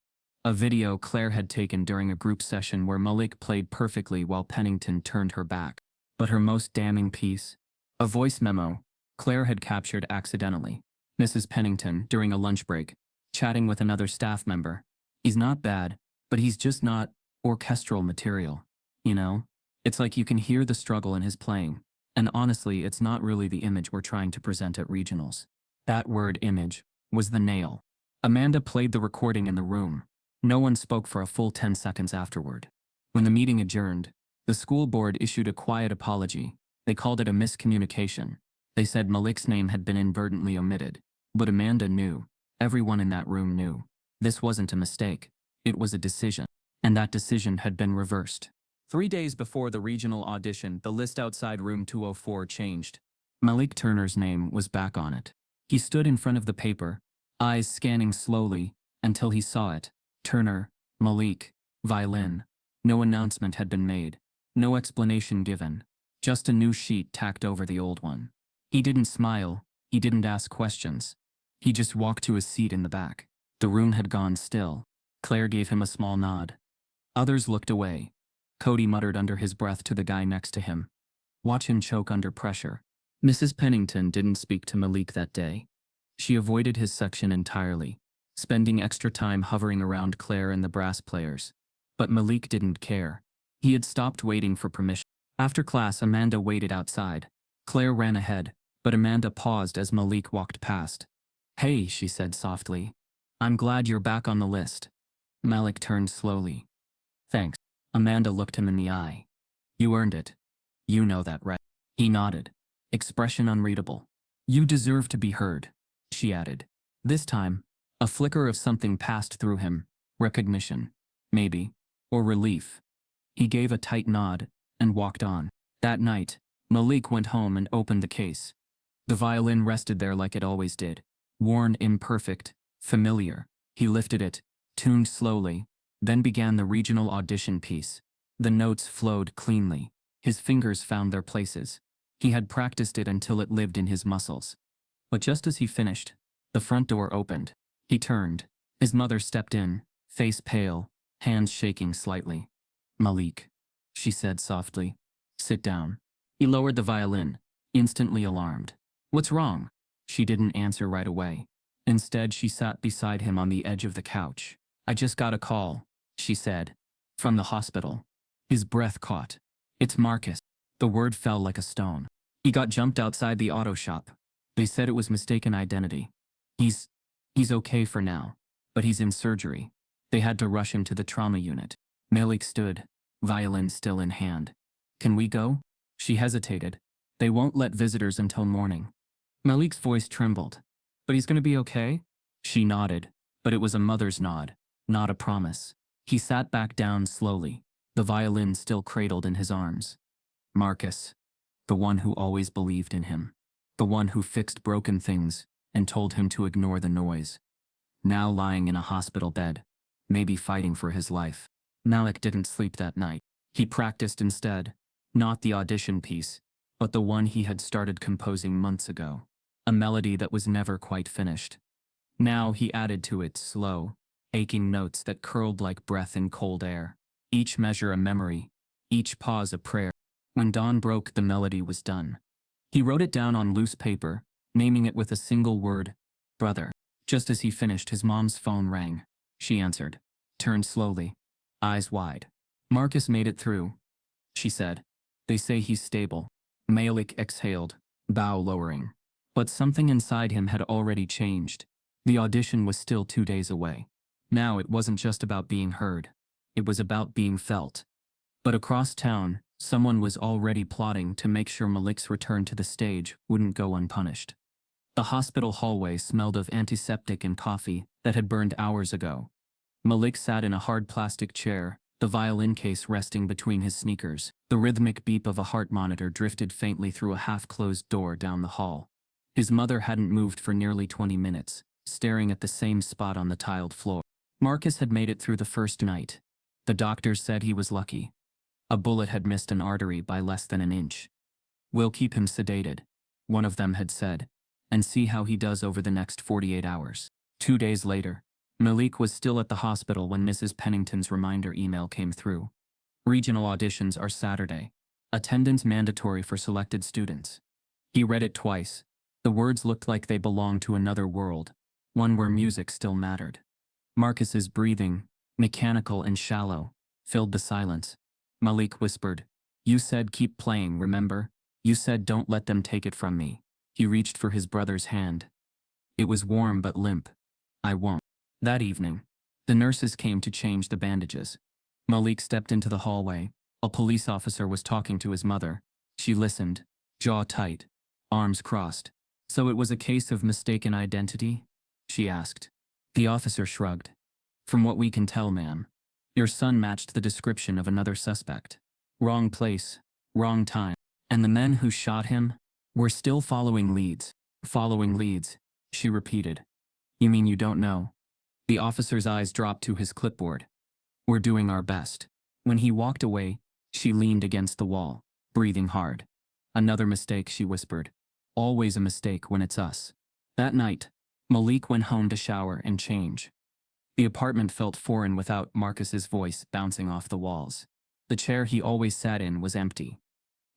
a video Claire had taken during a group session where Malik played perfectly while Pennington turned her back. But her most damning piece? A voice memo Claire had captured accidentally. Mrs. Pennington, during a lunch break, chatting with another staff member. "He's not bad, but he's just not orchestral material. You know? It's like you can hear the struggle in his playing. And honestly, it's not really the image we're trying to present at regionals." That word, image, was the nail. Amanda played the recording in the room. No one spoke for a full 10 seconds afterward. When the meeting adjourned, the school board issued a quiet apology. They called it a miscommunication. They said Malik's name had been inadvertently omitted. But Amanda knew. Everyone in that room knew. This wasn't a mistake. It was a decision. And that decision had been reversed. 3 days before the regional audition, the list outside room 204 changed. Malik Turner's name was back on it. He stood in front of the paper, eyes scanning slowly, until he saw it. Turner, Malik, violin. No announcement had been made. No explanation given. Just a new sheet tacked over the old one. He didn't smile. He didn't ask questions. He just walked to his seat in the back. The room had gone still. Claire gave him a small nod. Others looked away. Cody muttered under his breath to the guy next to him, "Watch him choke under pressure." Mrs. Pennington didn't speak to Malik that day. She avoided his section entirely, spending extra time hovering around Claire and the brass players. But Malik didn't care. He had stopped waiting for permission. After class, Amanda waited outside. Claire ran ahead, but Amanda paused as Malik walked past. "Hey," she said softly. "I'm glad you're back on the list." Malik turned slowly. "Thanks." Amanda looked him in the eye. "You earned it. You know that, right?" He nodded, expression unreadable. "You deserve to be heard," she added. This time, a flicker of something passed through him. Recognition, maybe, or relief. He gave a tight nod and walked on. That night, Malik went home and opened the case. The violin rested there like it always did. Worn, imperfect, familiar. He lifted it, tuned slowly, then began the regional audition piece. The notes flowed cleanly. His fingers found their places. He had practiced it until it lived in his muscles. But just as he finished, the front door opened. He turned. His mother stepped in, face pale, hands shaking slightly. "Malik," she said softly. "Sit down." He lowered the violin, instantly alarmed. "What's wrong?" She didn't answer right away. Instead, she sat beside him on the edge of the couch. "I just got a call," she said. "From the hospital." His breath caught. "It's Marcus." The word fell like a stone. "He got jumped outside the auto shop. They said it was mistaken identity. He's okay for now, but he's in surgery. They had to rush him to the trauma unit." Malik stood, violin still in hand. "Can we go?" She hesitated. "They won't let visitors until morning." Malik's voice trembled. "But he's going to be okay?" She nodded, but it was a mother's nod, not a promise. He sat back down slowly, the violin still cradled in his arms. Marcus, the one who always believed in him, the one who fixed broken things and told him to ignore the noise. Now lying in a hospital bed, maybe fighting for his life. Malik didn't sleep that night. He practiced instead, not the audition piece, but the one he had started composing months ago. A melody that was never quite finished. Now he added to it slow, aching notes that curled like breath in cold air. Each measure a memory, each pause a prayer. When dawn broke, the melody was done. He wrote it down on loose paper, naming it with a single word, brother. Just as he finished, his mom's phone rang. She answered, turned slowly, eyes wide. Marcus made it through, she said. They say he's stable. Malik exhaled, bow lowering. But something inside him had already changed. The audition was still 2 days away. Now it wasn't just about being heard. It was about being felt. But across town, someone was already plotting to make sure Malik's return to the stage wouldn't go unpunished. The hospital hallway smelled of antiseptic and coffee that had burned hours ago. Malik sat in a hard plastic chair, the violin case resting between his sneakers. The rhythmic beep of a heart monitor drifted faintly through a half-closed door down the hall. His mother hadn't moved for nearly 20 minutes, staring at the same spot on the tiled floor. Marcus had made it through the first night. The doctors said he was lucky. A bullet had missed an artery by less than an inch. We'll keep him sedated, one of them had said, and see how he does over the next 48 hours. 2 days later, Malik was still at the hospital when Mrs. Pennington's reminder email came through. Regional auditions are Saturday. Attendance mandatory for selected students. He read it twice. The words looked like they belonged to another world, one where music still mattered. Marcus's breathing, mechanical and shallow, filled the silence. Malik whispered, "You said keep playing, remember? You said don't let them take it from me." He reached for his brother's hand. It was warm but limp. "I won't." That evening, the nurses came to change the bandages. Malik stepped into the hallway. A police officer was talking to his mother. She listened, jaw tight, arms crossed. "So it was a case of mistaken identity?" she asked. The officer shrugged. "From what we can tell, ma'am, your son matched the description of another suspect. Wrong place, wrong time. And the men who shot him? We're still following leads." "Following leads," she repeated. "You mean you don't know?" The officer's eyes dropped to his clipboard. "We're doing our best." When he walked away, she leaned against the wall, breathing hard. "Another mistake," she whispered. "Always a mistake when it's us." That night, Malik went home to shower and change. The apartment felt foreign without Marcus's voice bouncing off the walls. The chair he always sat in was empty.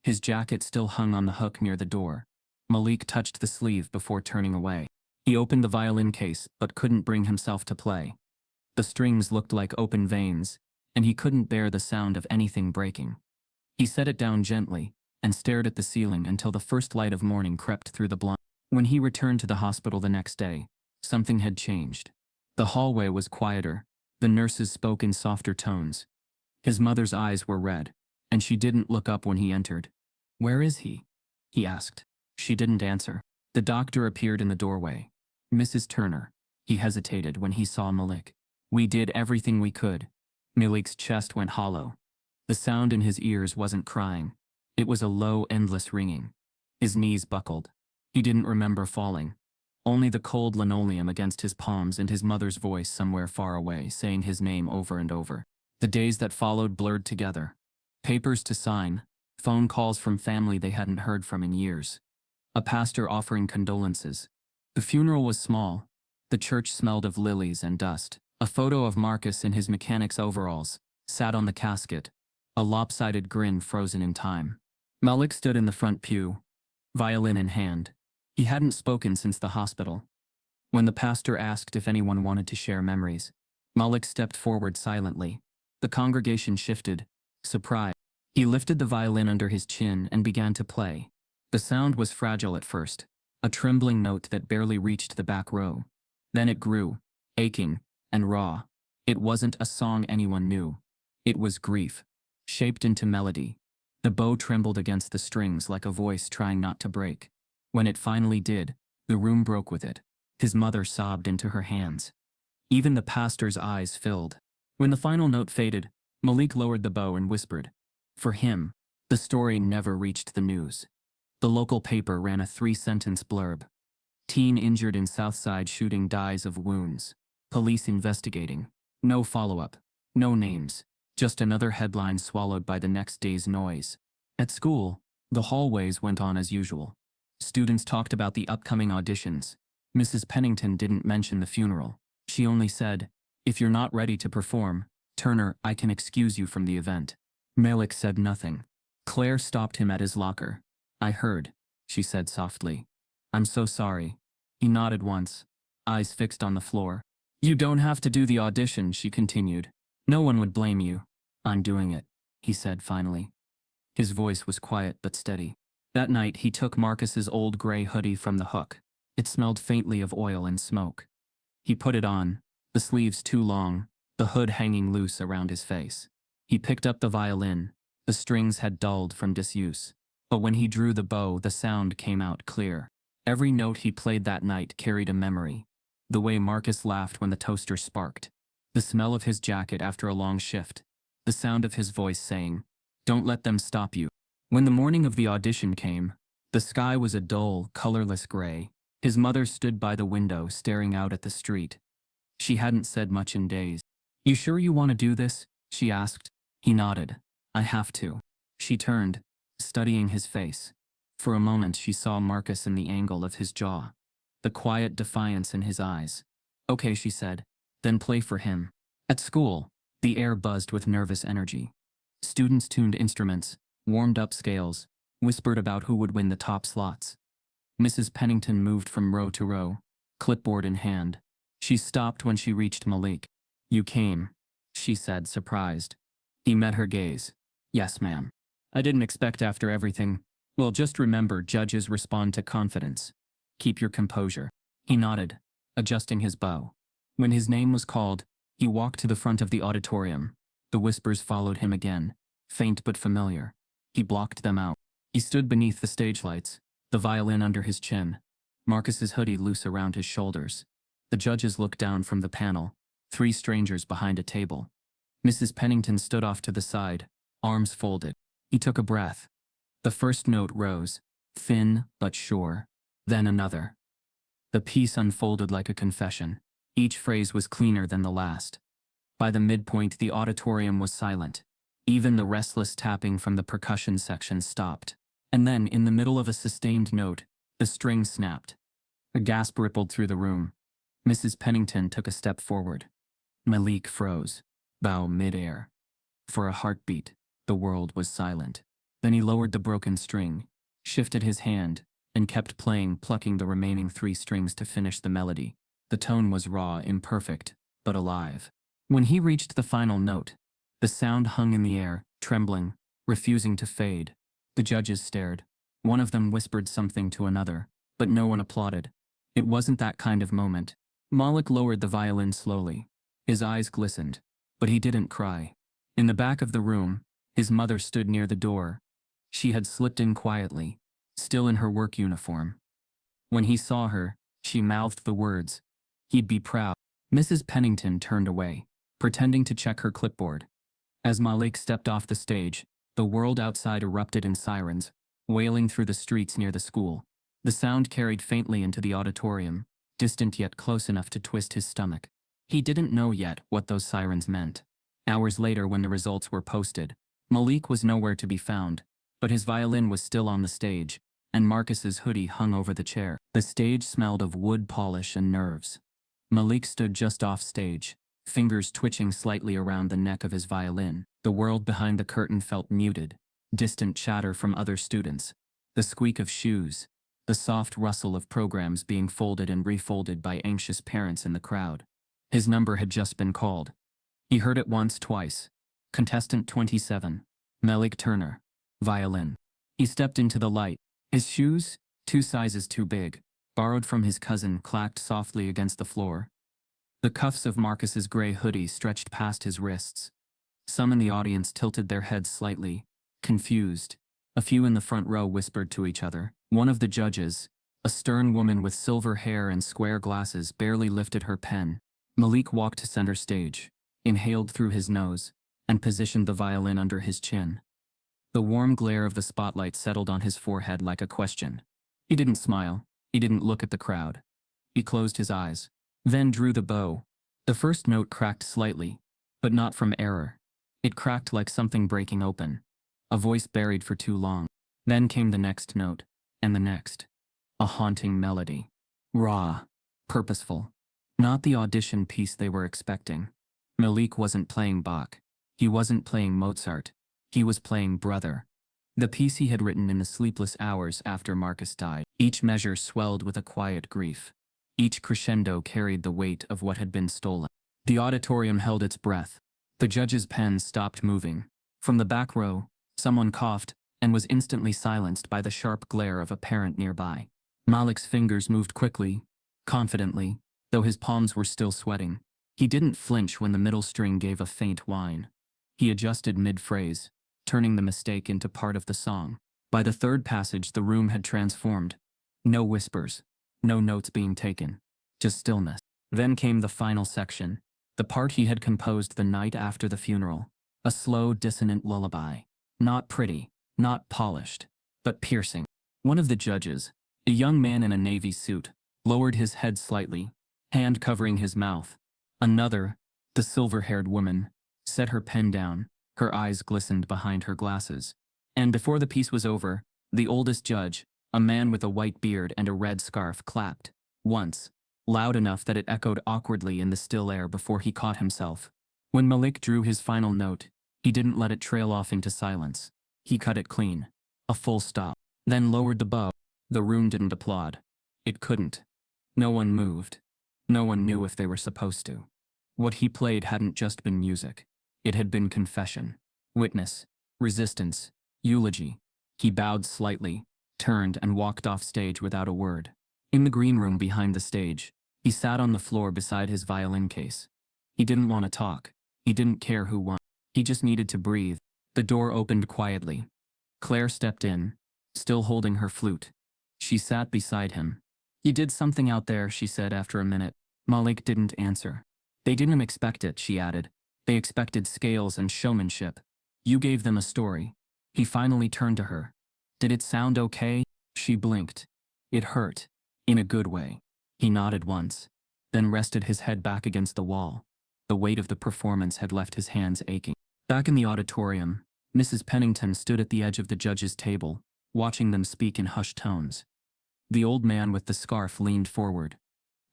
His jacket still hung on the hook near the door. Malik touched the sleeve before turning away. He opened the violin case but couldn't bring himself to play. The strings looked like open veins, and he couldn't bear the sound of anything breaking. He set it down gently and stared at the ceiling until the first light of morning crept through the blind. When he returned to the hospital the next day, something had changed. The hallway was quieter. The nurses spoke in softer tones. His mother's eyes were red, and she didn't look up when he entered. "Where is he?" he asked. She didn't answer. The doctor appeared in the doorway. "Mrs. Turner." He hesitated when he saw Malik. "We did everything we could." Malik's chest went hollow. The sound in his ears wasn't crying. It was a low, endless ringing. His knees buckled. He didn't remember falling. Only the cold linoleum against his palms and his mother's voice somewhere far away saying his name over and over. The days that followed blurred together. Papers to sign, phone calls from family they hadn't heard from in years. A pastor offering condolences. The funeral was small. The church smelled of lilies and dust. A photo of Marcus in his mechanic's overalls sat on the casket, a lopsided grin frozen in time. Malik stood in the front pew, violin in hand. He hadn't spoken since the hospital. When the pastor asked if anyone wanted to share memories, Malik stepped forward silently. The congregation shifted, surprised. He lifted the violin under his chin and began to play. The sound was fragile at first, a trembling note that barely reached the back row. Then it grew, aching and raw. It wasn't a song anyone knew. It was grief, shaped into melody. The bow trembled against the strings like a voice trying not to break. When it finally did, the room broke with it. His mother sobbed into her hands. Even the pastor's eyes filled. When the final note faded, Malik lowered the bow and whispered. For him, the story never reached the news. The local paper ran a 3-sentence blurb. Teen injured in Southside shooting dies of wounds. Police investigating. No follow-up. No names. Just another headline swallowed by the next day's noise. At school, the hallways went on as usual. Students talked about the upcoming auditions. Mrs. Pennington didn't mention the funeral. She only said, "If you're not ready to perform, Turner, I can excuse you from the event." Malik said nothing. Claire stopped him at his locker. "I heard," she said softly. "I'm so sorry." He nodded once, eyes fixed on the floor. "You don't have to do the audition," she continued. "No one would blame you." "I'm doing it," he said finally. His voice was quiet but steady. That night he took Marcus's old gray hoodie from the hook. It smelled faintly of oil and smoke. He put it on, the sleeves too long, the hood hanging loose around his face. He picked up the violin. The strings had dulled from disuse. But when he drew the bow, the sound came out clear. Every note he played that night carried a memory. The way Marcus laughed when the toaster sparked. The smell of his jacket after a long shift. The sound of his voice saying, "Don't let them stop you." When the morning of the audition came, the sky was a dull, colorless gray. His mother stood by the window staring out at the street. She hadn't said much in days. "You sure you want to do this?" she asked. He nodded. "I have to." She turned, studying his face. For a moment she saw Marcus in the angle of his jaw, the quiet defiance in his eyes. "Okay," she said, "then play for him." At school, the air buzzed with nervous energy. Students tuned instruments, warmed up scales, whispered about who would win the top slots. Mrs. Pennington moved from row to row, clipboard in hand. She stopped when she reached Malik. "You came," she said, surprised. He met her gaze. "Yes, ma'am. I didn't expect after everything." "Well, just remember, judges respond to confidence. Keep your composure." He nodded, adjusting his bow. When his name was called, he walked to the front of the auditorium. The whispers followed him again, faint but familiar. He blocked them out. He stood beneath the stage lights, the violin under his chin, Marcus's hoodie loose around his shoulders. The judges looked down from the panel, 3 strangers behind a table. Mrs. Pennington stood off to the side, arms folded. He took a breath. The first note rose, thin but sure. Then another. The piece unfolded like a confession. Each phrase was cleaner than the last. By the midpoint, the auditorium was silent. Even the restless tapping from the percussion section stopped. And then, in the middle of a sustained note, the string snapped. A gasp rippled through the room. Mrs. Pennington took a step forward. Malik froze, bow mid-air. For a heartbeat, the world was silent. Then he lowered the broken string, shifted his hand, and kept playing, plucking the remaining 3 strings to finish the melody. The tone was raw, imperfect, but alive. When he reached the final note, the sound hung in the air, trembling, refusing to fade. The judges stared. One of them whispered something to another, but no one applauded. It wasn't that kind of moment. Malik lowered the violin slowly. His eyes glistened, but he didn't cry. In the back of the room, his mother stood near the door. She had slipped in quietly, still in her work uniform. When he saw her, she mouthed the words, "He'd be proud." Mrs. Pennington turned away, pretending to check her clipboard. As Malik stepped off the stage, the world outside erupted in sirens, wailing through the streets near the school. The sound carried faintly into the auditorium, distant yet close enough to twist his stomach. He didn't know yet what those sirens meant. Hours later, when the results were posted, Malik was nowhere to be found, but his violin was still on the stage, and Marcus's hoodie hung over the chair. The stage smelled of wood polish and nerves. Malik stood just off stage, fingers twitching slightly around the neck of his violin. The world behind the curtain felt muted, distant chatter from other students, the squeak of shoes, the soft rustle of programs being folded and refolded by anxious parents in the crowd. His number had just been called. He heard it once, twice. Contestant 27, Malik Turner, violin. He stepped into the light. His shoes, 2 sizes too big, borrowed from his cousin, clacked softly against the floor. The cuffs of Marcus's gray hoodie stretched past his wrists. Some in the audience tilted their heads slightly, confused. A few in the front row whispered to each other. One of the judges, a stern woman with silver hair and square glasses, barely lifted her pen. Malik walked to center stage, inhaled through his nose, and positioned the violin under his chin. The warm glare of the spotlight settled on his forehead like a question. He didn't smile. He didn't look at the crowd. He closed his eyes, then drew the bow. The first note cracked slightly, but not from error. It cracked like something breaking open, a voice buried for too long. Then came the next note, and the next. A haunting melody. Raw, purposeful. Not the audition piece they were expecting. Malik wasn't playing Bach. He wasn't playing Mozart. He was playing Brother. The piece he had written in the sleepless hours after Marcus died. Each measure swelled with a quiet grief. Each crescendo carried the weight of what had been stolen. The auditorium held its breath. The judge's pen stopped moving. From the back row, someone coughed and was instantly silenced by the sharp glare of a parent nearby. Malik's fingers moved quickly, confidently, though his palms were still sweating. He didn't flinch when the middle string gave a faint whine. He adjusted mid-phrase, turning the mistake into part of the song. By the third passage, the room had transformed. No whispers, no notes being taken, just stillness. Then came the final section, the part he had composed the night after the funeral. A slow, dissonant lullaby. Not pretty, not polished, but piercing. One of the judges, a young man in a navy suit, lowered his head slightly, hand covering his mouth. Another, the silver-haired woman, set her pen down. Her eyes glistened behind her glasses. And before the piece was over, the oldest judge, a man with a white beard and a red scarf, clapped. Once, loud enough that it echoed awkwardly in the still air before he caught himself. When Malik drew his final note, he didn't let it trail off into silence. He cut it clean. A full stop. Then lowered the bow. The room didn't applaud. It couldn't. No one moved. No one knew if they were supposed to. What he played hadn't just been music. It had been confession, witness, resistance, eulogy. He bowed slightly, turned and walked off stage without a word. In the green room behind the stage, he sat on the floor beside his violin case. He didn't want to talk. He didn't care who won. He just needed to breathe. The door opened quietly. Claire stepped in, still holding her flute. She sat beside him. "You did something out there," she said after a minute. Malik didn't answer. "They didn't expect it," she added. "They expected scales and showmanship. You gave them a story." He finally turned to her. "Did it sound okay?" She blinked. "It hurt. In a good way." He nodded once, then rested his head back against the wall. The weight of the performance had left his hands aching. Back in the auditorium, Mrs. Pennington stood at the edge of the judge's table, watching them speak in hushed tones. The old man with the scarf leaned forward.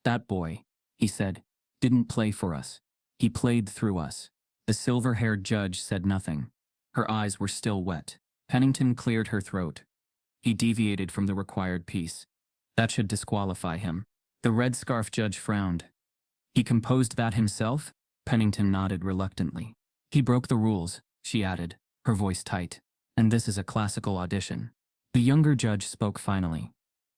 "That boy," he said, "didn't play for us. He played through us." The silver-haired judge said nothing. Her eyes were still wet. Pennington cleared her throat. He deviated from the required piece. That should disqualify him. The red scarf judge frowned. "He composed that himself?" Pennington nodded reluctantly. "He broke the rules," she added, her voice tight. "And this is a classical audition." The younger judge spoke finally.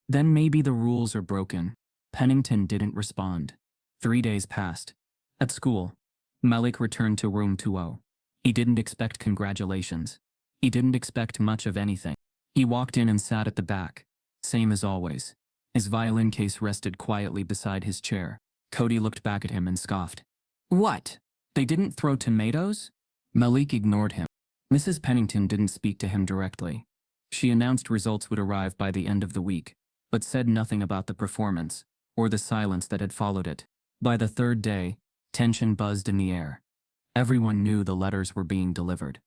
"Then maybe the rules are broken." Pennington didn't respond. 3 days passed. At school, Malik returned to room 20. He didn't expect congratulations. He didn't expect much of anything. He walked in and sat at the back, same as always. His violin case rested quietly beside his chair. Cody looked back at him and scoffed. "What? They didn't throw tomatoes?" Malik ignored him. Mrs. Pennington didn't speak to him directly. She announced results would arrive by the end of the week, but said nothing about the performance, or the silence that had followed it. By the third day, tension buzzed in the air. Everyone knew the letters were being delivered.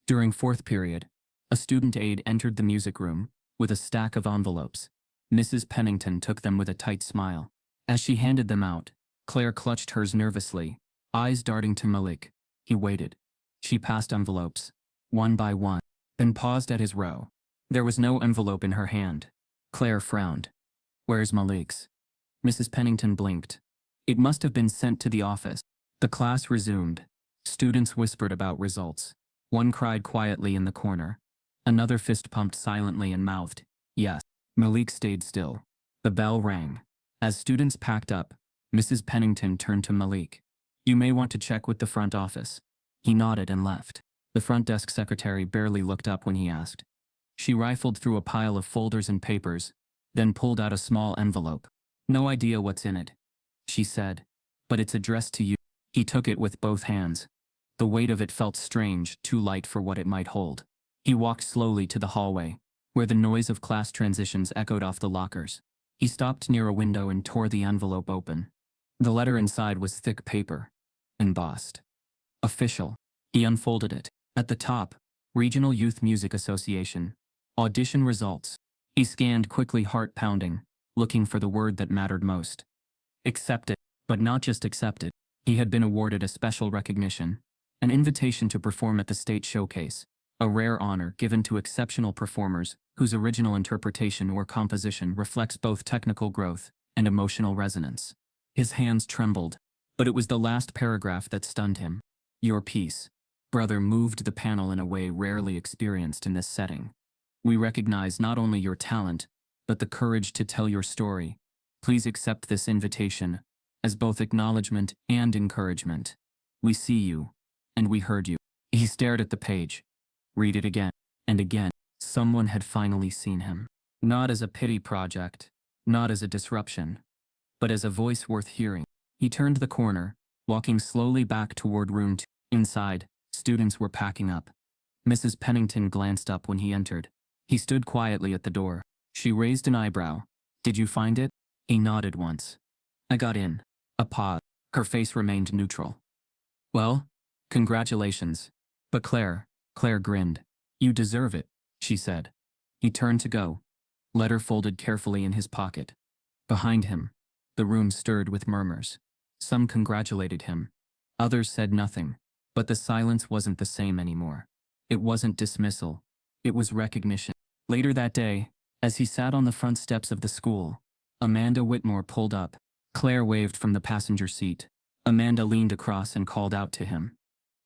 During fourth period, a student aide entered the music room with a stack of envelopes. Mrs. Pennington took them with a tight smile. As she handed them out, Claire clutched hers nervously, eyes darting to Malik. He waited. She passed envelopes, one by one, then paused at his row. There was no envelope in her hand. Claire frowned. "Where's Malik's?" Mrs. Pennington blinked. "It must have been sent to the office." The class resumed. Students whispered about results. One cried quietly in the corner. Another fist-pumped silently and mouthed, "Yes." Malik stayed still. The bell rang. As students packed up, Mrs. Pennington turned to Malik. "You may want to check with the front office." He nodded and left. The front desk secretary barely looked up when he asked. She rifled through a pile of folders and papers, then pulled out a small envelope. "No idea what's in it," she said, "but it's addressed to you." He took it with both hands. The weight of it felt strange, too light for what it might hold. He walked slowly to the hallway, where the noise of class transitions echoed off the lockers. He stopped near a window and tore the envelope open. The letter inside was thick paper, embossed. Official. He unfolded it. At the top, Regional Youth Music Association. Audition results. He scanned quickly, heart pounding, looking for the word that mattered most. Accepted, but not just accepted. He had been awarded a special recognition, an invitation to perform at the state showcase, a rare honor given to exceptional performers whose original interpretation or composition reflects both technical growth and emotional resonance. His hands trembled, but it was the last paragraph that stunned him. Your piece, brother, moved the panel in a way rarely experienced in this setting. We recognize not only your talent, but the courage to tell your story. Please accept this invitation as both acknowledgement and encouragement. We see you, and we heard you. He stared at the page. Read it again, and again. Someone had finally seen him. Not as a pity project, not as a disruption, but as a voice worth hearing. He turned the corner, walking slowly back toward room 2. Inside, students were packing up. Mrs. Pennington glanced up when he entered. He stood quietly at the door. She raised an eyebrow. Did you find it? He nodded once. I got in. A pause. Her face remained neutral. Well, congratulations. But Claire grinned. You deserve it, she said. He turned to go. Letter folded carefully in his pocket. Behind him, the room stirred with murmurs. Some congratulated him. Others said nothing. But the silence wasn't the same anymore. It wasn't dismissal. It was recognition. Later that day, as he sat on the front steps of the school, Amanda Whitmore pulled up. Claire waved from the passenger seat. Amanda leaned across and called out to him.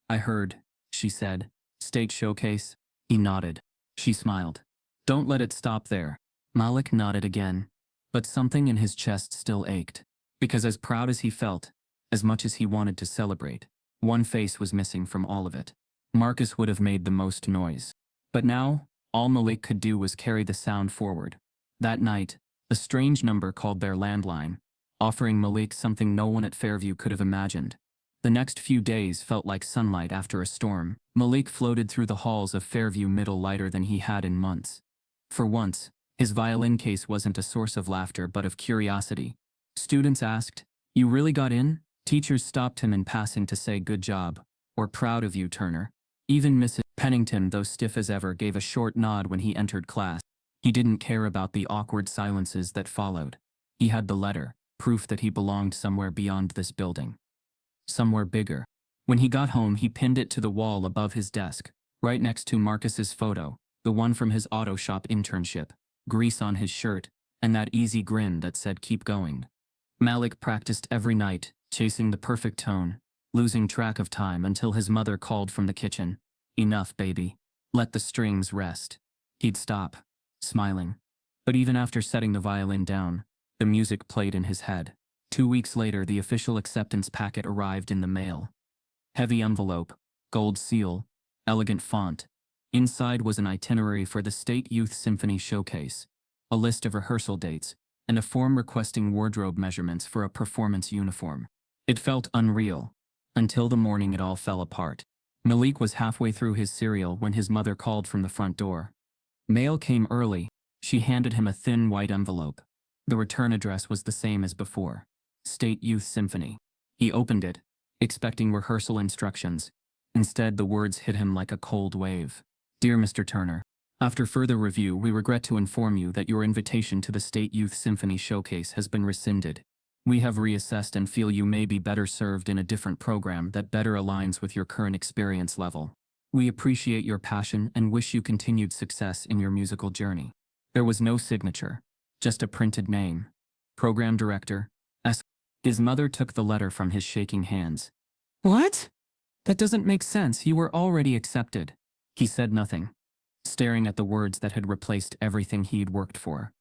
I heard, she said. State showcase? He nodded. She smiled. Don't let it stop there. Malik nodded again. But something in his chest still ached. Because as proud as he felt, as much as he wanted to celebrate, one face was missing from all of it. Marcus would have made the most noise. But now, all Malik could do was carry the sound forward. That night, a strange number called their landline, offering Malik something no one at Fairview could have imagined. The next few days felt like sunlight after a storm. Malik floated through the halls of Fairview Middle lighter than he had in months. For once, his violin case wasn't a source of laughter but of curiosity. Students asked, You really got in? Teachers stopped him in passing to say good job, or proud of you, Turner. Even Mrs. Pennington, though stiff as ever, gave a short nod when he entered class. He didn't care about the awkward silences that followed. He had the letter, proof that he belonged somewhere beyond this building. Somewhere bigger. When he got home, he pinned it to the wall above his desk, right next to Marcus's photo, the one from his auto shop internship, grease on his shirt, and that easy grin that said keep going. Malik practiced every night, chasing the perfect tone, losing track of time until his mother called from the kitchen. Enough, baby. Let the strings rest. He'd stop, smiling. But even after setting the violin down, the music played in his head. 2 weeks later, the official acceptance packet arrived in the mail. Heavy envelope, gold seal, elegant font. Inside was an itinerary for the State Youth Symphony Showcase, a list of rehearsal dates, and a form requesting wardrobe measurements for a performance uniform. It felt unreal, until the morning it all fell apart. Malik was halfway through his cereal when his mother called from the front door. Mail came early. She handed him a thin white envelope. The return address was the same as before. State Youth Symphony. He opened it, expecting rehearsal instructions. Instead, the words hit him like a cold wave. Dear Mr. Turner, after further review, we regret to inform you that your invitation to the State Youth Symphony Showcase has been rescinded. We have reassessed and feel you may be better served in a different program that better aligns with your current experience level. We appreciate your passion and wish you continued success in your musical journey. There was no signature, just a printed name. Program Director, S. His mother took the letter from his shaking hands. What? That doesn't make sense. You were already accepted. He said nothing, staring at the words that had replaced everything he'd worked for.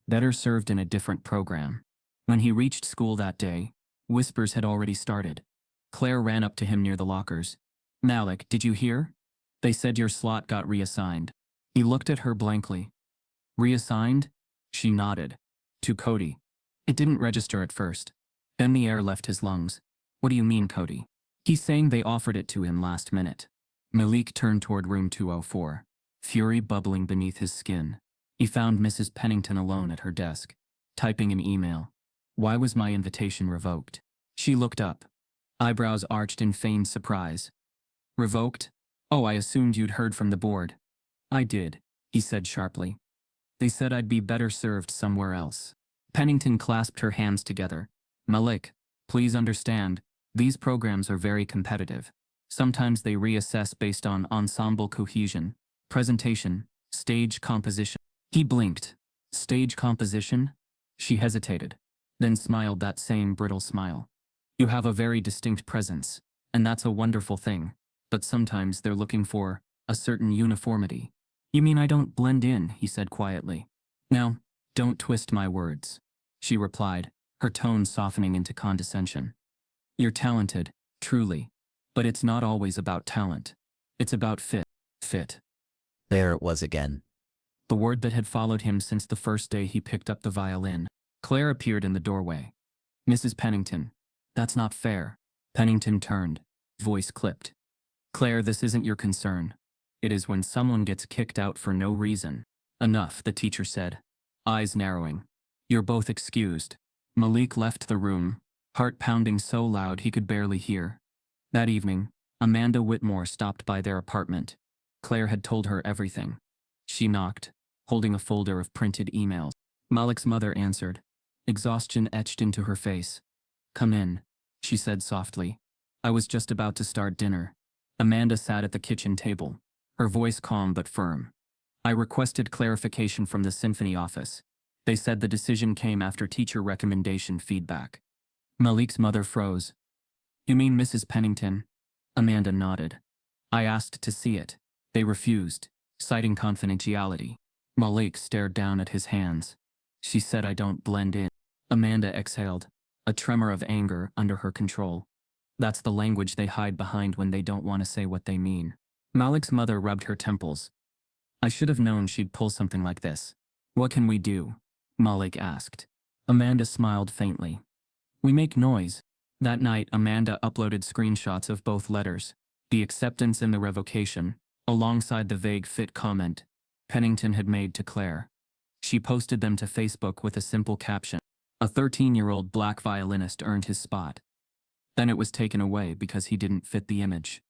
Better served in a different program. When he reached school that day, whispers had already started. Claire ran up to him near the lockers. Malik, did you hear? They said your slot got reassigned. He looked at her blankly. Reassigned? She nodded. To Cody. It didn't register at first. Then the air left his lungs. What do you mean, Cody? He's saying they offered it to him last minute. Malik turned toward room 204, fury bubbling beneath his skin. He found Mrs. Pennington alone at her desk, typing an email. Why was my invitation revoked? She looked up, eyebrows arched in feigned surprise. Revoked? Oh, I assumed you'd heard from the board. I did, he said sharply. They said I'd be better served somewhere else. Pennington clasped her hands together. Malik, please understand, these programs are very competitive. Sometimes they reassess based on ensemble cohesion, presentation, stage composition. He blinked. Stage composition? She hesitated, then smiled that same brittle smile. You have a very distinct presence, and that's a wonderful thing, but sometimes they're looking for a certain uniformity. You mean I don't blend in, he said quietly. Now, don't twist my words, she replied, her tone softening into condescension. You're talented, truly, but it's not always about talent. It's about fit. Fit. There it was again. The word that had followed him since the first day he picked up the violin. Claire appeared in the doorway. Mrs. Pennington. That's not fair. Pennington turned, voice clipped. Claire, this isn't your concern. It is when someone gets kicked out for no reason. Enough, the teacher said, eyes narrowing. You're both excused. Malik left the room, heart pounding so loud he could barely hear. That evening, Amanda Whitmore stopped by their apartment. Claire had told her everything. She knocked, holding a folder of printed emails. Malik's mother answered. Exhaustion etched into her face. Come in, she said softly. I was just about to start dinner. Amanda sat at the kitchen table, her voice calm but firm. I requested clarification from the symphony office. They said the decision came after teacher recommendation feedback. Malik's mother froze. You mean Mrs. Pennington? Amanda nodded. I asked to see it. They refused, citing confidentiality. Malik stared down at his hands. She said I don't blend in. Amanda exhaled, a tremor of anger under her control. That's the language they hide behind when they don't want to say what they mean. Malik's mother rubbed her temples. I should have known she'd pull something like this. What can we do? Malik asked. Amanda smiled faintly. We make noise. That night, Amanda uploaded screenshots of both letters, the acceptance and the revocation, alongside the vague fit comment Pennington had made to Claire. She posted them to Facebook with a simple caption. A 13-year-old black violinist earned his spot. Then it was taken away because he didn't fit the image.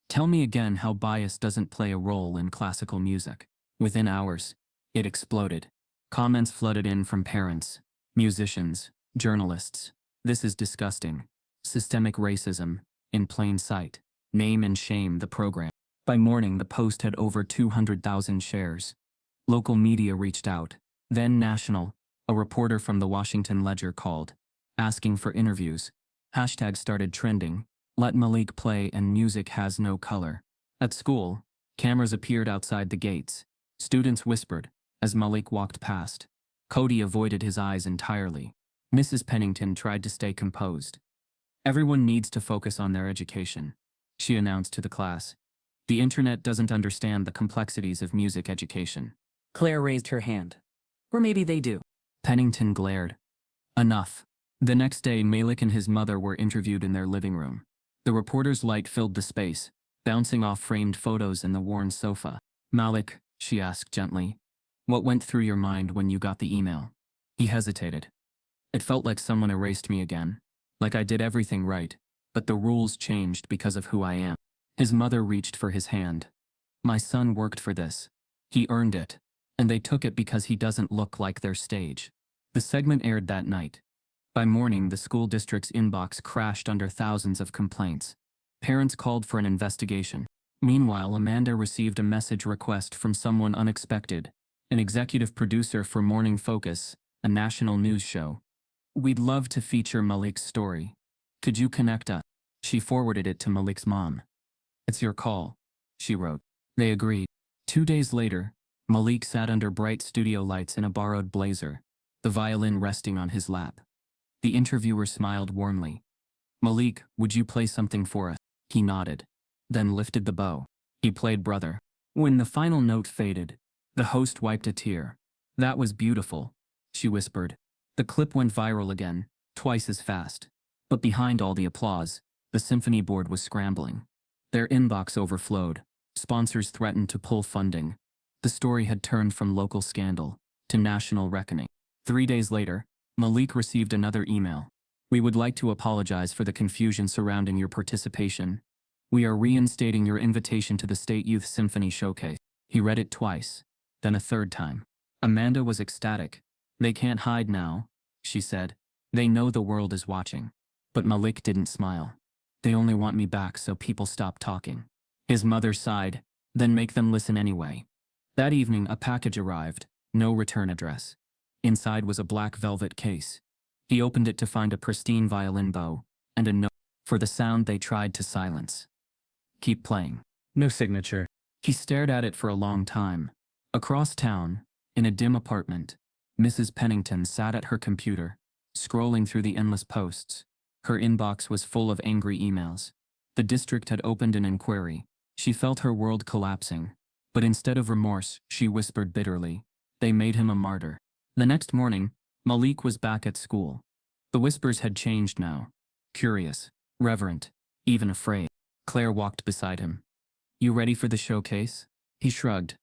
Tell me again how bias doesn't play a role in classical music. Within hours, it exploded. Comments flooded in from parents, musicians, journalists. This is disgusting. Systemic racism, in plain sight. Name and shame the program. By morning, the post had over 200,000 shares. Local media reached out. Then national, a reporter from the Washington Ledger called, asking for interviews. Hashtags started trending. Let Malik play and music has no color. At school, cameras appeared outside the gates. Students whispered as Malik walked past. Cody avoided his eyes entirely. Mrs. Pennington tried to stay composed. Everyone needs to focus on their education, she announced to the class. The internet doesn't understand the complexities of music education. Claire raised her hand. Or maybe they do. Pennington glared. Enough. The next day, Malik and his mother were interviewed in their living room. The reporter's light filled the space, bouncing off framed photos and the worn sofa. Malik, she asked gently, what went through your mind when you got the email? He hesitated. It felt like someone erased me again, like I did everything right, but the rules changed because of who I am. His mother reached for his hand. My son worked for this. He earned it, and they took it because he doesn't look like their stage. The segment aired that night. By morning, the school district's inbox crashed under thousands of complaints. Parents called for an investigation. Meanwhile, Amanda received a message request from someone unexpected, an executive producer for Morning Focus, a national news show. We'd love to feature Malik's story. Could you connect us? She forwarded it to Malik's mom. It's your call, she wrote. They agreed. 2 days later, Malik sat under bright studio lights in a borrowed blazer, the violin resting on his lap. The interviewer smiled warmly. Malik, would you play something for us? He nodded, then lifted the bow. He played Brother. When the final note faded, the host wiped a tear. That was beautiful, she whispered. The clip went viral again, twice as fast. But behind all the applause, the symphony board was scrambling. Their inbox overflowed. Sponsors threatened to pull funding. The story had turned from local scandal to national reckoning. 3 days later, Malik received another email. We would like to apologize for the confusion surrounding your participation. We are reinstating your invitation to the State Youth Symphony Showcase. He read it twice, then a third time. Amanda was ecstatic. They can't hide now, she said. They know the world is watching. But Malik didn't smile. They only want me back so people stop talking. His mother sighed, then make them listen anyway. That evening, a package arrived, no return address. Inside was a black velvet case. He opened it to find a pristine violin bow and a note for the sound they tried to silence. Keep playing. No signature. He stared at it for a long time. Across town, in a dim apartment, Mrs. Pennington sat at her computer, scrolling through the endless posts. Her inbox was full of angry emails. The district had opened an inquiry. She felt her world collapsing. But instead of remorse, she whispered bitterly, "They made him a martyr." The next morning, Malik was back at school. The whispers had changed now. Curious, reverent, even afraid. Claire walked beside him. "You ready for the showcase?" He shrugged.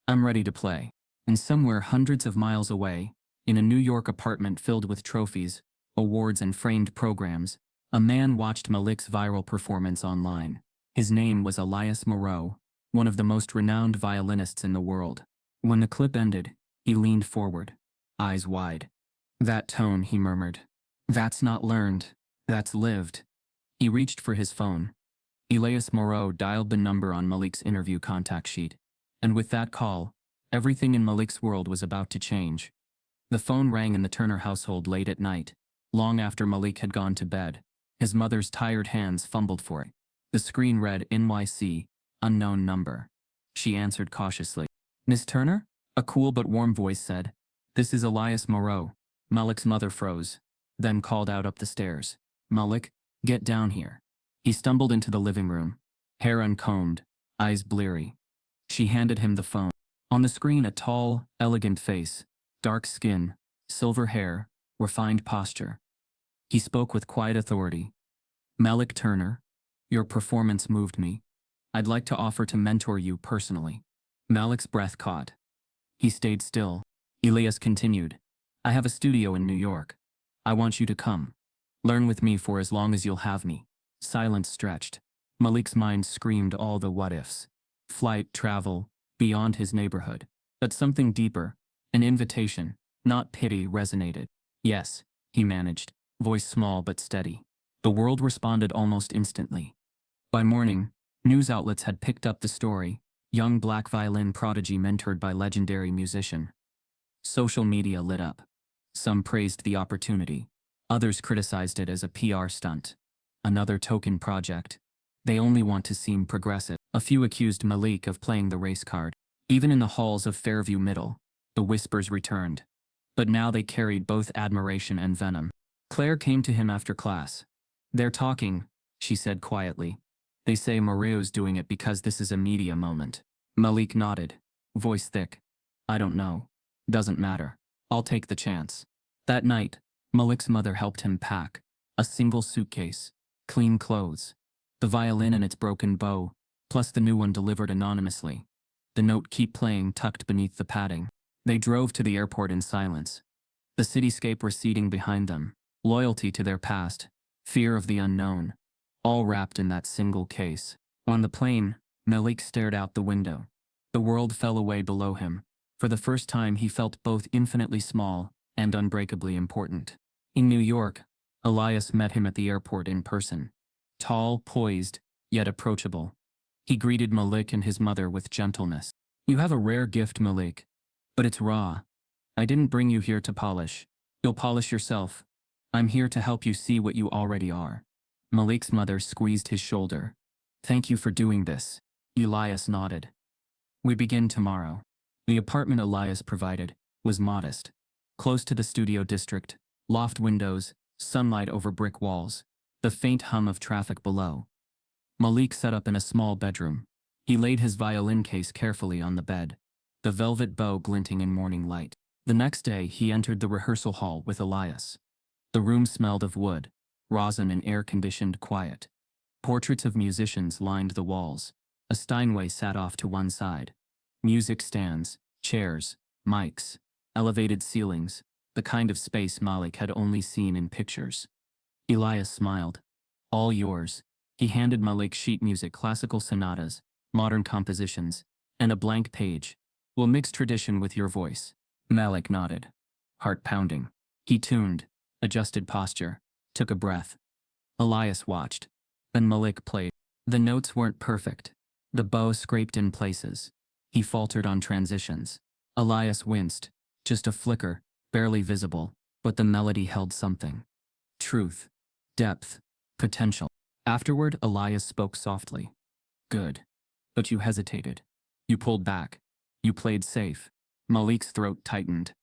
"I'm ready to play." And somewhere hundreds of miles away, in a New York apartment filled with trophies, awards and framed programs, a man watched Malik's viral performance online. His name was Elias Moreau, one of the most renowned violinists in the world. When the clip ended, he leaned forward, eyes wide. "That tone," he murmured. "That's not learned. That's lived." He reached for his phone. Elias Moreau dialed the number on Malik's interview contact sheet. And with that call, everything in Malik's world was about to change. The phone rang in the Turner household late at night, long after Malik had gone to bed. His mother's tired hands fumbled for it. The screen read NYC, unknown number. She answered cautiously. "Miss Turner?" A cool but warm voice said. "This is Elias Moreau." Malik's mother froze, then called out up the stairs. "Malik, get down here." He stumbled into the living room, hair uncombed, eyes bleary. She handed him the phone. On the screen, a tall, elegant face, dark skin, silver hair, refined posture. He spoke with quiet authority. "Malik Turner, your performance moved me. I'd like to offer to mentor you personally." Malik's breath caught. He stayed still. Elias continued. "I have a studio in New York. I want you to come. Learn with me for as long as you'll have me." Silence stretched. Malik's mind screamed all the what-ifs. Flight, travel, beyond his neighborhood. But something deeper, an invitation, not pity, resonated. "Yes," he managed, voice small but steady. The world responded almost instantly. By morning, news outlets had picked up the story. Young black violin prodigy mentored by legendary musician. Social media lit up. Some praised the opportunity. Others criticized it as a PR stunt. Another token project. They only want to seem progressive. A few accused Malik of playing the race card. Even in the halls of Fairview Middle, the whispers returned. But now they carried both admiration and venom. Claire came to him after class. "They're talking," she said quietly. "They say Moreau's doing it because this is a media moment." Malik nodded, voice thick. "I don't know. Doesn't matter. I'll take the chance." That night, Malik's mother helped him pack. A single suitcase, clean clothes, the violin and its broken bow, plus the new one delivered anonymously. The note "Keep playing" tucked beneath the padding. They drove to the airport in silence. The cityscape receding behind them, loyalty to their past, fear of the unknown, all wrapped in that single case. On the plane, Malik stared out the window. The world fell away below him. For the first time, he felt both infinitely small and unbreakably important. In New York, Elias met him at the airport in person. Tall, poised, yet approachable. He greeted Malik and his mother with gentleness. "You have a rare gift, Malik. But it's raw. I didn't bring you here to polish. You'll polish yourself. I'm here to help you see what you already are." Malik's mother squeezed his shoulder. "Thank you for doing this." Elias nodded. "We begin tomorrow." The apartment Elias provided was modest. Close to the studio district, loft windows, sunlight over brick walls, the faint hum of traffic below. Malik set up in a small bedroom. He laid his violin case carefully on the bed, the velvet bow glinting in morning light. The next day, he entered the rehearsal hall with Elias. The room smelled of wood, rosin and air-conditioned quiet. Portraits of musicians lined the walls. A Steinway sat off to one side. Music stands, chairs, mics, elevated ceilings, the kind of space Malik had only seen in pictures. Elias smiled. "All yours." He handed Malik sheet music, classical sonatas, modern compositions, and a blank page. "We'll mix tradition with your voice." Malik nodded, heart pounding. He tuned, adjusted posture, took a breath. Elias watched. Then Malik played. The notes weren't perfect. The bow scraped in places. He faltered on transitions. Elias winced. Just a flicker, barely visible, but the melody held something. Truth, depth, potential. Afterward, Elias spoke softly. Good. But you hesitated. You pulled back. You played safe. Malik's throat tightened.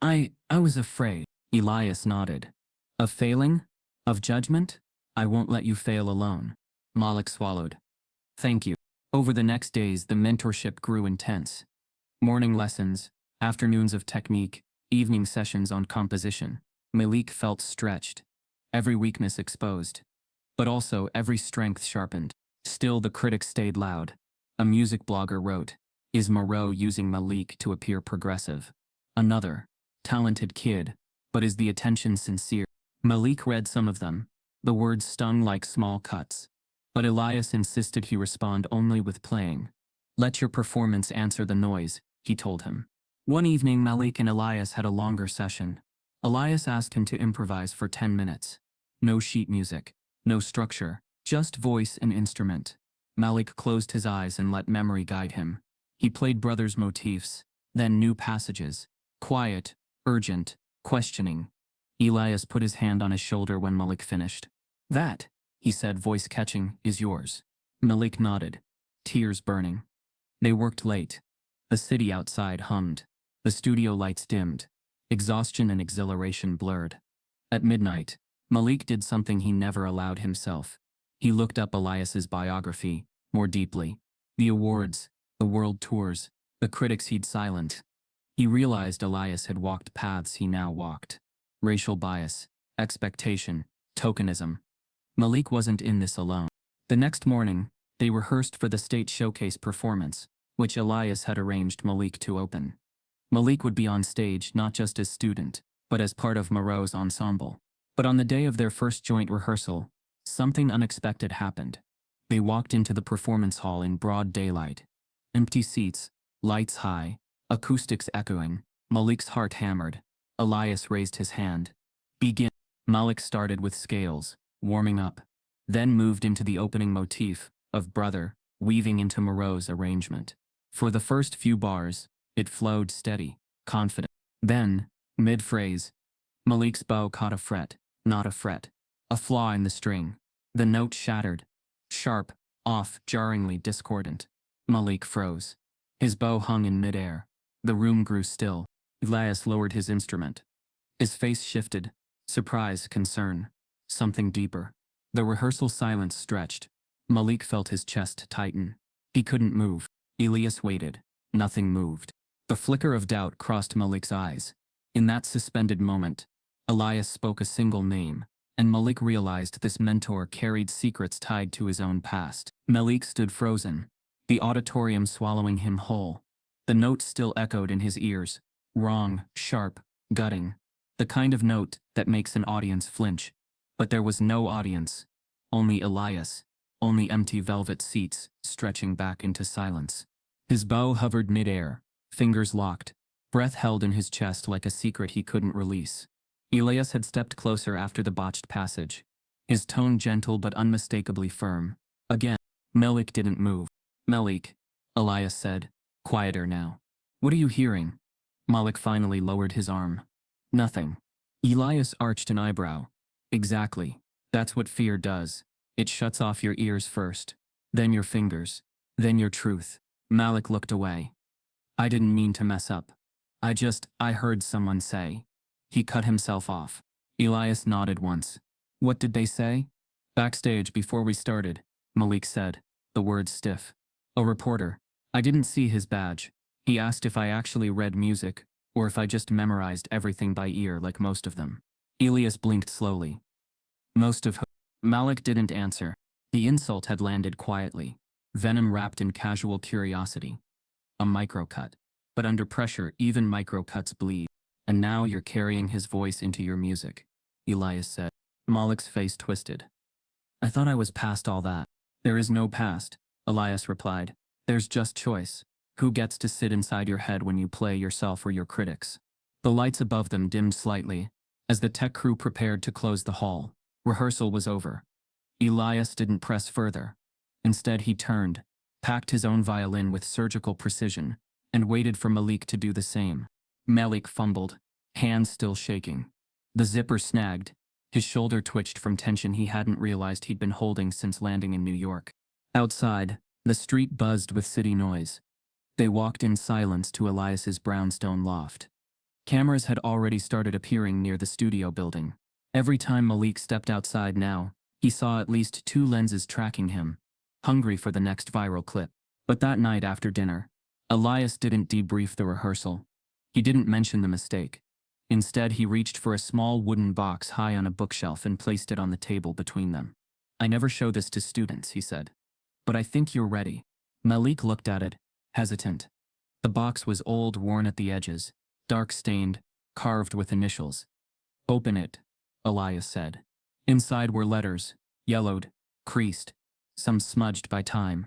I was afraid. Elias nodded. Of failing? Of judgment? I won't let you fail alone. Malik swallowed. Thank you. Over the next days, the mentorship grew intense. Morning lessons, afternoons of technique, evening sessions on composition. Malik felt stretched. Every weakness exposed. But also every strength sharpened. Still, the critics stayed loud. A music blogger wrote, "Is Moreau using Malik to appear progressive?" Another, "Talented kid, but is the attention sincere?" Malik read some of them. The words stung like small cuts. But Elias insisted he respond only with playing. "Let your performance answer the noise," he told him. One evening, Malik and Elias had a longer session. Elias asked him to improvise for 10 minutes. No sheet music, no structure, just voice and instrument. Malik closed his eyes and let memory guide him. He played brothers' motifs, then new passages, quiet, urgent, questioning. Elias put his hand on his shoulder when Malik finished. "That," he said, voice catching, "is yours." Malik nodded, tears burning. They worked late. The city outside hummed. The studio lights dimmed. Exhaustion and exhilaration blurred. At midnight, Malik did something he never allowed himself. He looked up Elias's biography, more deeply. The awards, the world tours, the critics he'd silenced. He realized Elias had walked paths he now walked. Racial bias, expectation, tokenism. Malik wasn't in this alone. The next morning, they rehearsed for the state showcase performance, which Elias had arranged Malik to open. Malik would be on stage not just as student, but as part of Moreau's ensemble. But on the day of their first joint rehearsal, something unexpected happened. They walked into the performance hall in broad daylight. Empty seats, lights high, acoustics echoing. Malik's heart hammered. Elias raised his hand. "Begin." Malik started with scales, warming up, then moved into the opening motif of Brother, weaving into Moreau's arrangement. For the first few bars, it flowed steady, confident. Then, mid-phrase, Malik's bow caught a fret, not a fret, a flaw in the string. The note shattered, sharp, off, jarringly discordant. Malik froze. His bow hung in midair. The room grew still. Elias lowered his instrument. His face shifted, surprise, concern, something deeper. The rehearsal silence stretched. Malik felt his chest tighten. He couldn't move. Elias waited. Nothing moved. The flicker of doubt crossed Malik's eyes. In that suspended moment, Elias spoke a single name, and Malik realized this mentor carried secrets tied to his own past. Malik stood frozen, the auditorium swallowing him whole. The note still echoed in his ears, wrong, sharp, gutting, the kind of note that makes an audience flinch. But there was no audience, only Elias, only empty velvet seats stretching back into silence. His bow hovered midair, fingers locked, breath held in his chest like a secret he couldn't release. Elias had stepped closer after the botched passage, his tone gentle but unmistakably firm. Again, Malik didn't move. "Malik," Elias said, quieter now. "What are you hearing?" Malik finally lowered his arm. "Nothing." Elias arched an eyebrow. "Exactly. That's what fear does. It shuts off your ears first, then your fingers, then your truth." Malik looked away. "I didn't mean to mess up. I heard someone say." He cut himself off. Elias nodded once. "What did they say?" "Backstage before we started," Malik said, the words stiff. "A reporter. I didn't see his badge. He asked if I actually read music, or if I just memorized everything by ear like most of them." Elias blinked slowly. "Most of who?" Malik didn't answer. The insult had landed quietly, venom wrapped in casual curiosity. A microcut. But under pressure, even microcuts bleed. "And now you're carrying his voice into your music," Elias said. Malik's face twisted. "I thought I was past all that." "There is no past," Elias replied. "There's just choice. Who gets to sit inside your head when you play yourself or your critics?" The lights above them dimmed slightly. As the tech crew prepared to close the hall, rehearsal was over. Elias didn't press further. Instead, he turned, packed his own violin with surgical precision, and waited for Malik to do the same. Malik fumbled, hands still shaking. The zipper snagged. His shoulder twitched from tension he hadn't realized he'd been holding since landing in New York. Outside, the street buzzed with city noise. They walked in silence to Elias's brownstone loft. Cameras had already started appearing near the studio building. Every time Malik stepped outside now, he saw at least 2 lenses tracking him, hungry for the next viral clip. But that night after dinner, Elias didn't debrief the rehearsal. He didn't mention the mistake. Instead, he reached for a small wooden box high on a bookshelf and placed it on the table between them. "I never show this to students," he said. "But I think you're ready." Malik looked at it, hesitant. The box was old, worn at the edges, dark-stained, carved with initials. "Open it," Elias said. Inside were letters, yellowed, creased, some smudged by time.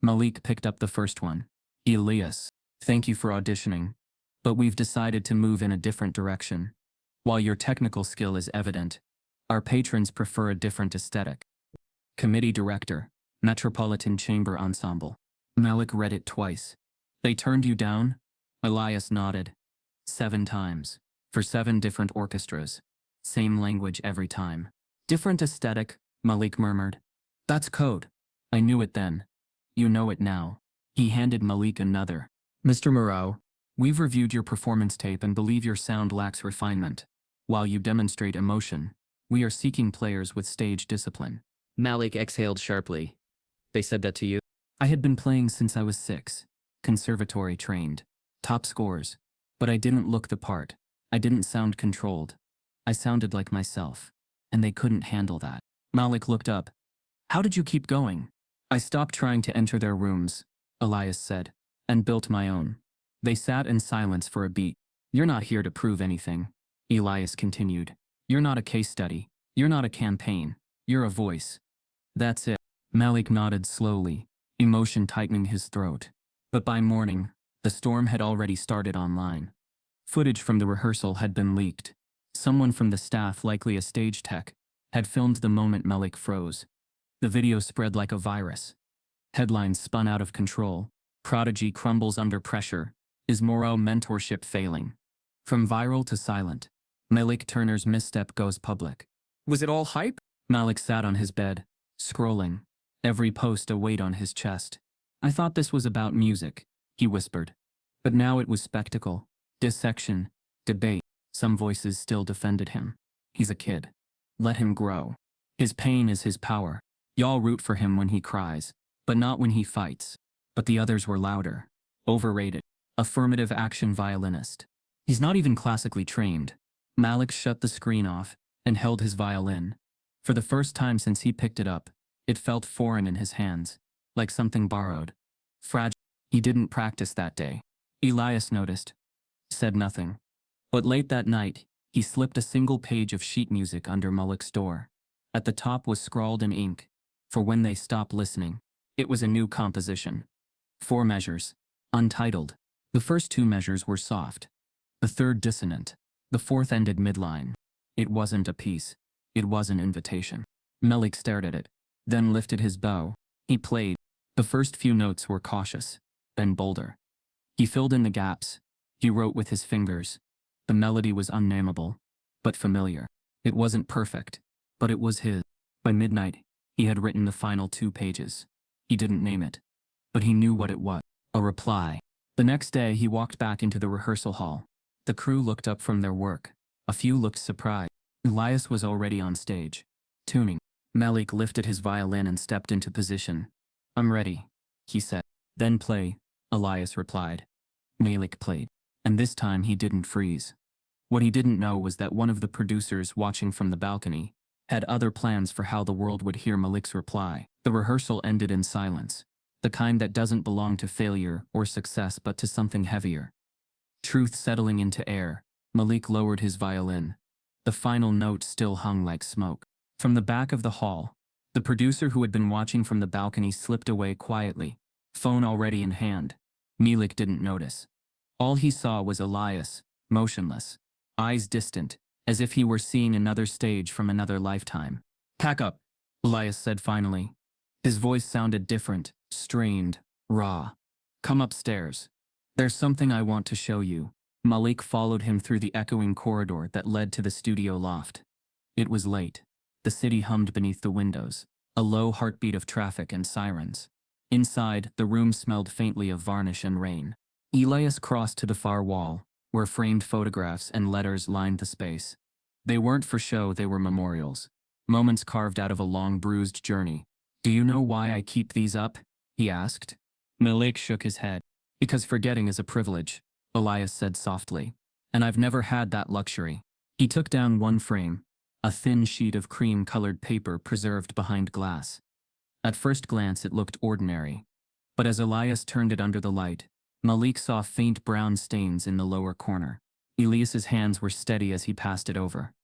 Malik picked up the first one. "Elias, thank you for auditioning, but we've decided to move in a different direction. While your technical skill is evident, our patrons prefer a different aesthetic. Committee Director, Metropolitan Chamber Ensemble." Malik read it twice. "They turned you down?" Elias nodded. 7 times. For 7 different orchestras. Same language every time. "Different aesthetic," Malik murmured. "That's code." "I knew it then. You know it now." He handed Malik another. "Mr. Moreau, we've reviewed your performance tape and believe your sound lacks refinement. While you demonstrate emotion, we are seeking players with stage discipline." Malik exhaled sharply. "They said that to you?" "I had been playing since I was 6. Conservatory trained. Top scores. But I didn't look the part. I didn't sound controlled. I sounded like myself. And they couldn't handle that." Malik looked up. "How did you keep going?" "I stopped trying to enter their rooms," Elias said, "and built my own." They sat in silence for a beat. "You're not here to prove anything," Elias continued. "You're not a case study. You're not a campaign. You're a voice. That's it." Malik nodded slowly, emotion tightening his throat. But by morning, the storm had already started online. Footage from the rehearsal had been leaked. Someone from the staff, likely a stage tech, had filmed the moment Malik froze. The video spread like a virus. Headlines spun out of control. "Prodigy crumbles under pressure. Is Moreau mentorship failing?" From viral to silent, Malik Turner's misstep goes public. "Was it all hype?" Malik sat on his bed, scrolling, every post a weight on his chest. "I thought this was about music," he whispered. But now it was spectacle, dissection, debate. Some voices still defended him. "He's a kid. Let him grow. His pain is his power. Y'all root for him when he cries, but not when he fights." But the others were louder. "Overrated. Affirmative action violinist. He's not even classically trained." Malik shut the screen off and held his violin. For the first time since he picked it up, it felt foreign in his hands, like something borrowed. Fragile. He didn't practice that day. Elias noticed. Said nothing. But late that night, he slipped a single page of sheet music under Malik's door. At the top was scrawled in ink, "For when they stop listening." It was a new composition. 4 measures. Untitled. The first 2 measures were soft. The third dissonant. The fourth ended midline. It wasn't a piece. It was an invitation. Malik stared at it, then lifted his bow. He played. The first few notes were cautious, then bolder. He filled in the gaps. He wrote with his fingers. The melody was unnameable, but familiar. It wasn't perfect, but it was his. By midnight, he had written the final 2 pages. He didn't name it, but he knew what it was. A reply. The next day, he walked back into the rehearsal hall. The crew looked up from their work. A few looked surprised. Elias was already on stage, tuning. Malik lifted his violin and stepped into position. "I'm ready," he said. "Then play," Elias replied. Malik played, and this time he didn't freeze. What he didn't know was that one of the producers watching from the balcony had other plans for how the world would hear Malik's reply. The rehearsal ended in silence, the kind that doesn't belong to failure or success but to something heavier. Truth settling into air, Malik lowered his violin. The final note still hung like smoke. From the back of the hall, the producer who had been watching from the balcony slipped away quietly, phone already in hand. Malik didn't notice. All he saw was Elias, motionless, eyes distant, as if he were seeing another stage from another lifetime. "Pack up," Elias said finally. His voice sounded different, strained, raw. "Come upstairs. There's something I want to show you." Malik followed him through the echoing corridor that led to the studio loft. It was late. The city hummed beneath the windows, a low heartbeat of traffic and sirens. Inside, the room smelled faintly of varnish and rain. Elias crossed to the far wall, where framed photographs and letters lined the space. They weren't for show, they were memorials. Moments carved out of a long, bruised journey. "Do you know why I keep these up?" he asked. Malik shook his head. "Because forgetting is a privilege," Elias said softly. "And I've never had that luxury." He took down one frame, a thin sheet of cream-colored paper preserved behind glass. At first glance it looked ordinary. But as Elias turned it under the light, Malik saw faint brown stains in the lower corner. Elias's hands were steady as he passed it over.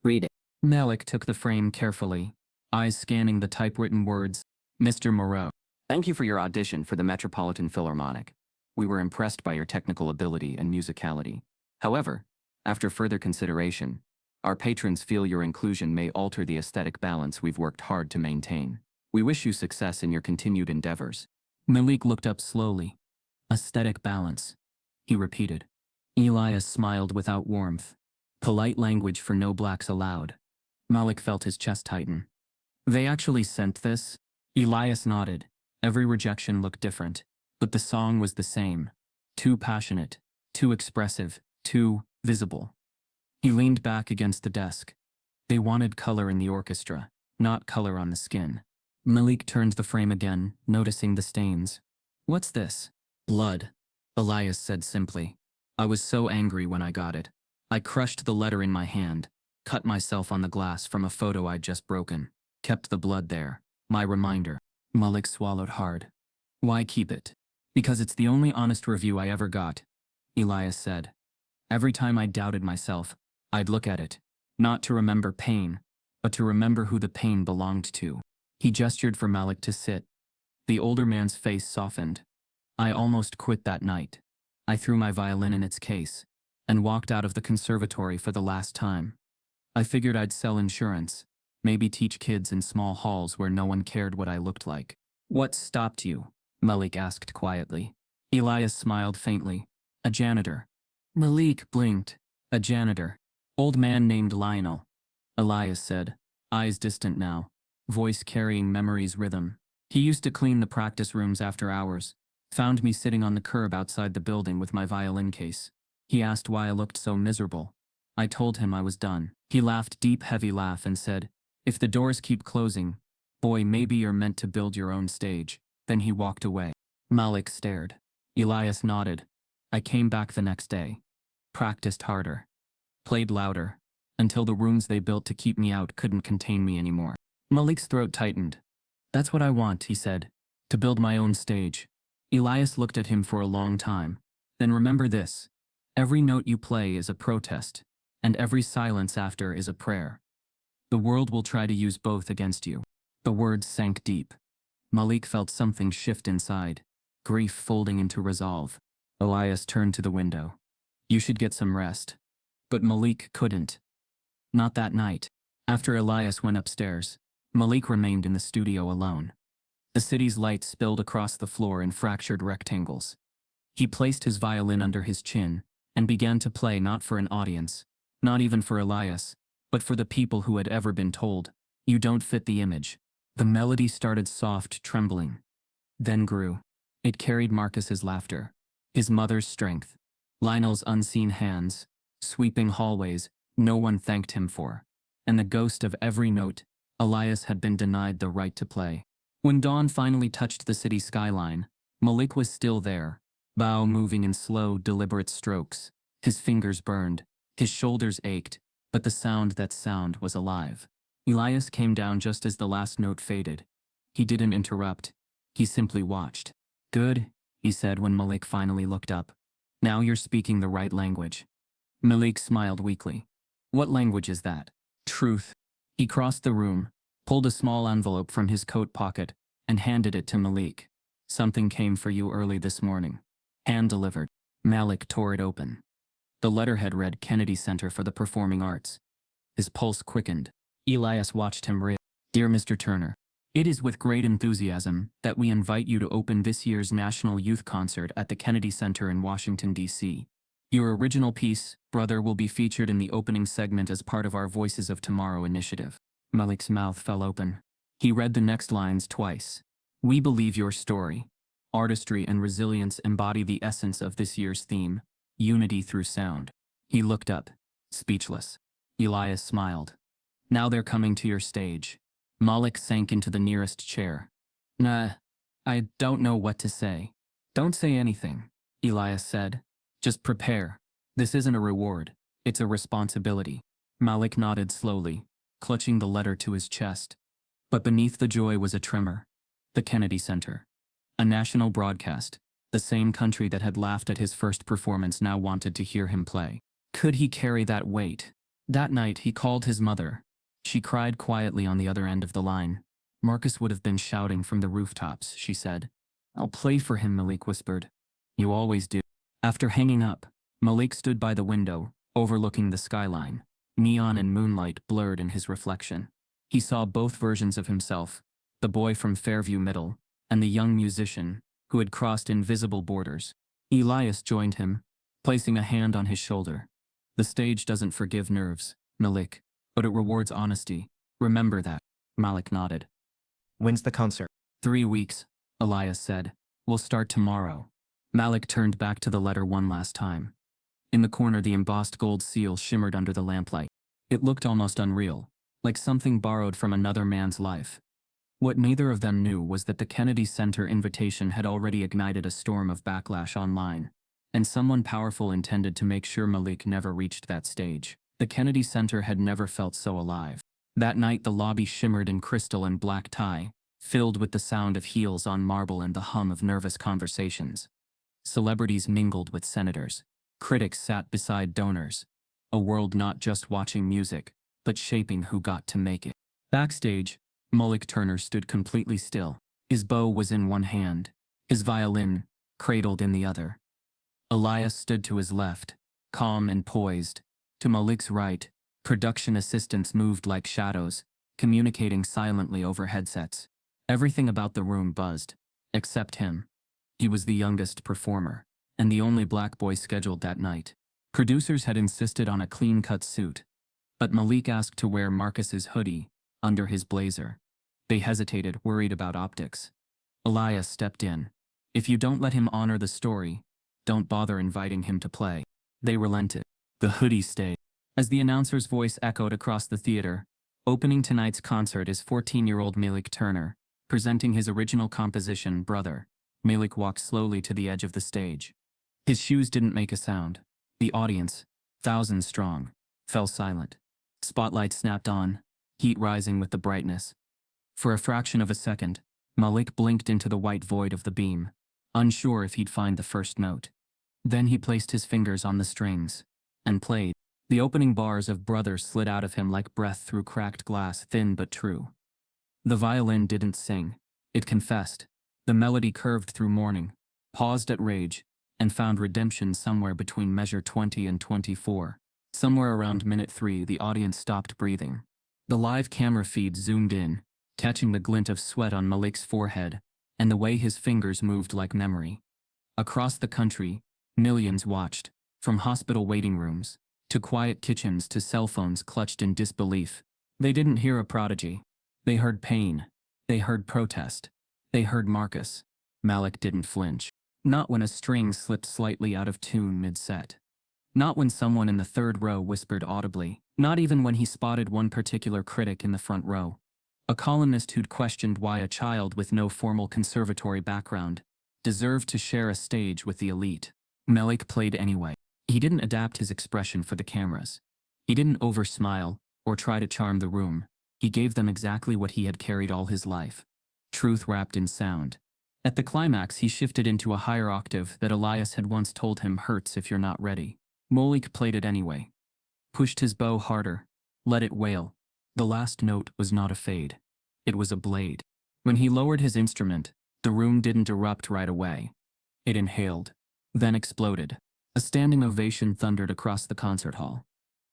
Read it. Malik took the frame carefully, eyes scanning the typewritten words. "Mr. Moreau, thank you for your audition for the Metropolitan Philharmonic. We were impressed by your technical ability and musicality. However, after further consideration, our patrons feel your inclusion may alter the aesthetic balance we've worked hard to maintain. We wish you success in your continued endeavors." Malik looked up slowly. "Aesthetic balance," he repeated. Elias smiled without warmth. "Polite language for no blacks allowed." Malik felt his chest tighten. "They actually sent this?" Elias nodded. Every rejection looked different, but the song was the same. Too passionate, too expressive, too visible. He leaned back against the desk. They wanted color in the orchestra, not color on the skin. Malik turned the frame again, noticing the stains. "What's this?" "Blood," Elias said simply. "I was so angry when I got it. I crushed the letter in my hand, cut myself on the glass from a photo I'd just broken, kept the blood there, my reminder." Malik swallowed hard. "Why keep it?" "Because it's the only honest review I ever got," Elias said. "Every time I doubted myself, I'd look at it, not to remember pain, but to remember who the pain belonged to." He gestured for Malik to sit. The older man's face softened. "I almost quit that night. I threw my violin in its case and walked out of the conservatory for the last time. I figured I'd sell insurance, maybe teach kids in small halls where no one cared what I looked like." "What stopped you?" Malik asked quietly. Elias smiled faintly. "A janitor." Malik blinked. "A janitor. Old man named Lionel," Elias said, eyes distant now, voice carrying memory's rhythm. "He used to clean the practice rooms after hours. Found me sitting on the curb outside the building with my violin case. He asked why I looked so miserable. I told him I was done. He laughed deep, heavy laugh and said, 'If the doors keep closing, boy, maybe you're meant to build your own stage.' Then he walked away." Malik stared. Elias nodded. "I came back the next day. Practiced harder. Played louder. Until the rooms they built to keep me out couldn't contain me anymore." Malik's throat tightened. "That's what I want," he said. "To build my own stage." Elias looked at him for a long time. "Then remember this. Every note you play is a protest, and every silence after is a prayer. The world will try to use both against you." The words sank deep. Malik felt something shift inside, grief folding into resolve. Elias turned to the window. "You should get some rest." But Malik couldn't. Not that night. After Elias went upstairs, Malik remained in the studio alone. The city's lights spilled across the floor in fractured rectangles. He placed his violin under his chin and began to play, not for an audience, not even for Elias, but for the people who had ever been told, "You don't fit the image." The melody started soft, trembling, then grew. It carried Marcus's laughter, his mother's strength, Lionel's unseen hands, sweeping hallways no one thanked him for, and the ghost of every note Elias had been denied the right to play. When dawn finally touched the city skyline, Malik was still there, bow moving in slow, deliberate strokes. His fingers burned, his shoulders ached, but the sound was alive. Elias came down just as the last note faded. He didn't interrupt. He simply watched. "Good," he said when Malik finally looked up. "Now you're speaking the right language." Malik smiled weakly. "What language is that?" "Truth." He crossed the room, pulled a small envelope from his coat pocket, and handed it to Malik. "Something came for you early this morning." Hand delivered. Malik tore it open. The letterhead read Kennedy Center for the Performing Arts. His pulse quickened. Elias watched him read. Dear Mr. Turner, it is with great enthusiasm that we invite you to open this year's National Youth Concert at the Kennedy Center in Washington, D.C. Your original piece, Brother, will be featured in the opening segment as part of our Voices of Tomorrow initiative. Malik's mouth fell open. He read the next lines twice. We believe your story, artistry and resilience embody the essence of this year's theme, unity through sound. He looked up, speechless. Elias smiled. Now they're coming to your stage. Malik sank into the nearest chair. Nah, I don't know what to say. Don't say anything, Elias said. Just prepare. This isn't a reward, it's a responsibility. Malik nodded slowly, clutching the letter to his chest. But beneath the joy was a tremor. The Kennedy Center. A national broadcast. The same country that had laughed at his first performance now wanted to hear him play. Could he carry that weight? That night he called his mother. She cried quietly on the other end of the line. Marcus would have been shouting from the rooftops, she said. I'll play for him, Malik whispered. You always do. After hanging up, Malik stood by the window, overlooking the skyline. Neon and moonlight blurred in his reflection. He saw both versions of himself, the boy from Fairview Middle, and the young musician, who had crossed invisible borders. Elias joined him, placing a hand on his shoulder. The stage doesn't forgive nerves, Malik, but it rewards honesty. Remember that. Malik nodded. When's the concert? 3 weeks, Elias said. We'll start tomorrow. Malik turned back to the letter one last time. In the corner, the embossed gold seal shimmered under the lamplight. It looked almost unreal, like something borrowed from another man's life. What neither of them knew was that the Kennedy Center invitation had already ignited a storm of backlash online, and someone powerful intended to make sure Malik never reached that stage. The Kennedy Center had never felt so alive. That night the lobby shimmered in crystal and black tie, filled with the sound of heels on marble and the hum of nervous conversations. Celebrities mingled with senators. Critics sat beside donors. A world not just watching music, but shaping who got to make it. Backstage, Malik Turner stood completely still. His bow was in one hand, his violin cradled in the other. Elias stood to his left, calm and poised. To Malik's right, production assistants moved like shadows, communicating silently over headsets. Everything about the room buzzed, except him. He was the youngest performer, and the only black boy scheduled that night. Producers had insisted on a clean-cut suit, but Malik asked to wear Marcus's hoodie under his blazer. They hesitated, worried about optics. Elias stepped in. If you don't let him honor the story, don't bother inviting him to play. They relented. The hoodie stayed. As the announcer's voice echoed across the theater, opening tonight's concert is 14-year-old Malik Turner, presenting his original composition, Brother. Malik walked slowly to the edge of the stage. His shoes didn't make a sound. The audience, thousands strong, fell silent. Spotlight snapped on, heat rising with the brightness. For a fraction of a second, Malik blinked into the white void of the beam, unsure if he'd find the first note. Then he placed his fingers on the strings and played. The opening bars of Brother slid out of him like breath through cracked glass, thin but true. The violin didn't sing, it confessed. The melody curved through mourning, paused at rage, and found redemption somewhere between measure 20 and 24. Somewhere around minute 3, the audience stopped breathing. The live camera feed zoomed in, catching the glint of sweat on Malik's forehead, and the way his fingers moved like memory. Across the country, millions watched, from hospital waiting rooms, to quiet kitchens to cell phones clutched in disbelief. They didn't hear a prodigy. They heard pain. They heard protest. They heard Marcus. Malik didn't flinch. Not when a string slipped slightly out of tune mid-set. Not when someone in the third row whispered audibly. Not even when he spotted one particular critic in the front row. A columnist who'd questioned why a child with no formal conservatory background deserved to share a stage with the elite. Malik played anyway. He didn't adapt his expression for the cameras. He didn't over-smile or try to charm the room. He gave them exactly what he had carried all his life. Truth wrapped in sound. At the climax, he shifted into a higher octave that Elias had once told him hurts if you're not ready. Malik played it anyway. Pushed his bow harder. Let it wail. The last note was not a fade. It was a blade. When he lowered his instrument, the room didn't erupt right away. It inhaled, then exploded. A standing ovation thundered across the concert hall.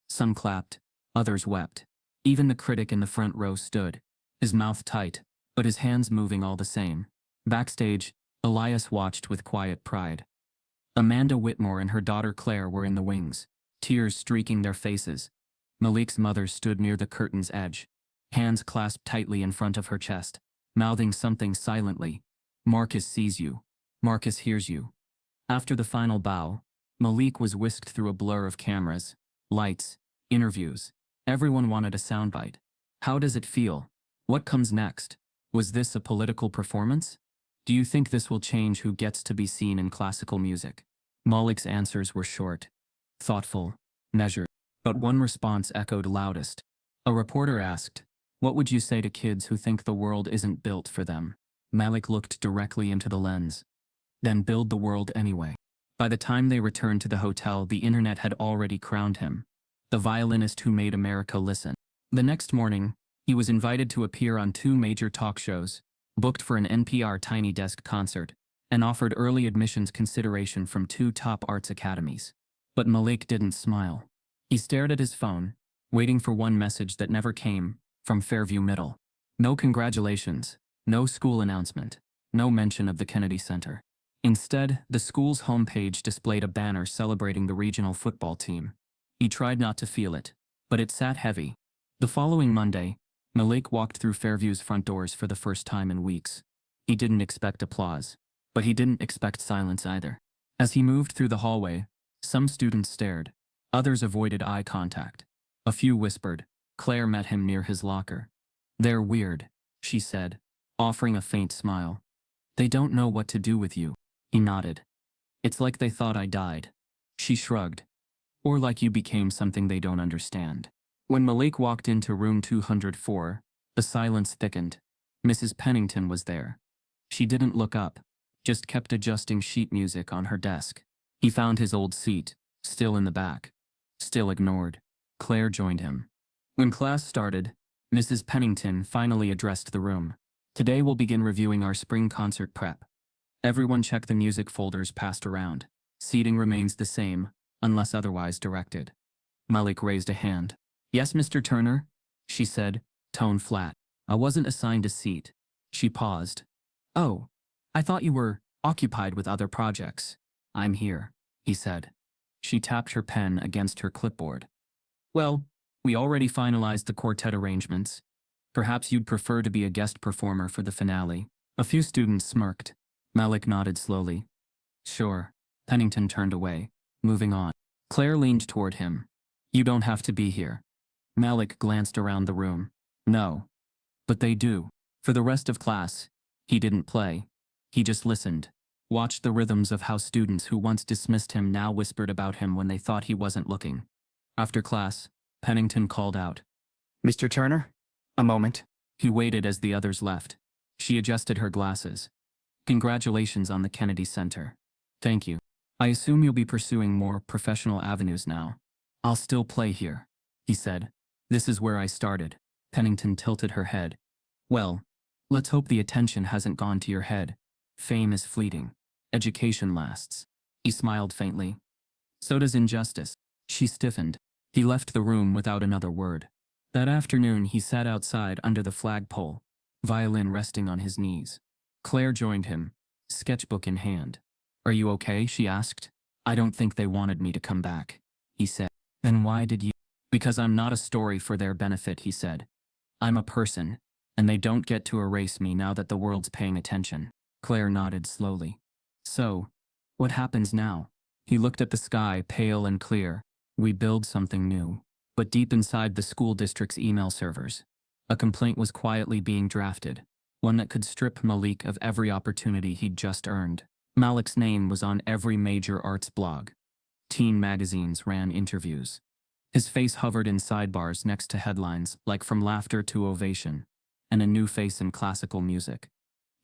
Some clapped, others wept. Even the critic in the front row stood, his mouth tight, but his hands moving all the same. Backstage, Elias watched with quiet pride. Amanda Whitmore and her daughter Claire were in the wings, tears streaking their faces. Malik's mother stood near the curtain's edge, hands clasped tightly in front of her chest, mouthing something silently. Marcus sees you. Marcus hears you. After the final bow, Malik was whisked through a blur of cameras, lights, interviews. Everyone wanted a soundbite. How does it feel? What comes next? Was this a political performance? Do you think this will change who gets to be seen in classical music? Malik's answers were short, thoughtful, measured. But one response echoed loudest. A reporter asked, "What would you say to kids who think the world isn't built for them?" Malik looked directly into the lens. Then build the world anyway. By the time they returned to the hotel, the internet had already crowned him the violinist who made America listen. The next morning, he was invited to appear on 2 major talk shows, booked for an NPR Tiny Desk concert, and offered early admissions consideration from 2 top arts academies. But Malik didn't smile. He stared at his phone, waiting for one message that never came, from Fairview Middle. No congratulations, no school announcement, no mention of the Kennedy Center. Instead, the school's homepage displayed a banner celebrating the regional football team. He tried not to feel it, but it sat heavy. The following Monday, Malik walked through Fairview's front doors for the first time in weeks. He didn't expect applause, but he didn't expect silence either. As he moved through the hallway, some students stared, others avoided eye contact. A few whispered. Claire met him near his locker. "They're weird," she said, offering a faint smile. "They don't know what to do with you." He nodded. "It's like they thought I died." She shrugged. "Or like you became something they don't understand." When Malik walked into room 204, the silence thickened. Mrs. Pennington was there. She didn't look up, just kept adjusting sheet music on her desk. He found his old seat, still in the back. Still ignored. Claire joined him. When class started, Mrs. Pennington finally addressed the room. "Today we'll begin reviewing our spring concert prep. Everyone check the music folders passed around. Seating remains the same, unless otherwise directed." Malik raised a hand. "Yes, Mr. Turner," she said, tone flat. "I wasn't assigned a seat." She paused. "Oh, I thought you were occupied with other projects." "I'm here," he said. She tapped her pen against her clipboard. "Well, we already finalized the quartet arrangements. Perhaps you'd prefer to be a guest performer for the finale." A few students smirked. Malik nodded slowly. "Sure." Pennington turned away, moving on. Claire leaned toward him. "You don't have to be here." Malik glanced around the room. "No. But they do." For the rest of class, he didn't play. He just listened, watched the rhythms of how students who once dismissed him now whispered about him when they thought he wasn't looking. After class, Pennington called out, "Mr. Turner? A moment." He waited as the others left. She adjusted her glasses. "Congratulations on the Kennedy Center." "Thank you. I assume you'll be pursuing more professional avenues now." "I'll still play here," he said. "This is where I started." Pennington tilted her head. "Well, let's hope the attention hasn't gone to your head. Fame is fleeting. Education lasts." He smiled faintly. "So does injustice." She stiffened. He left the room without another word. That afternoon he sat outside under the flagpole, violin resting on his knees. Claire joined him, sketchbook in hand. "Are you okay?" she asked. "I don't think they wanted me to come back," he said. "Then why did you?" "Because I'm not a story for their benefit," he said. "I'm a person, and they don't get to erase me now that the world's paying attention." Claire nodded slowly. "So, what happens now?" He looked at the sky, pale and clear. "We build something new." But deep inside the school district's email servers, a complaint was quietly being drafted, one that could strip Malik of every opportunity he'd just earned. Malik's name was on every major arts blog. Teen magazines ran interviews. His face hovered in sidebars next to headlines like "From Laughter to Ovation," and "A New Face in Classical Music."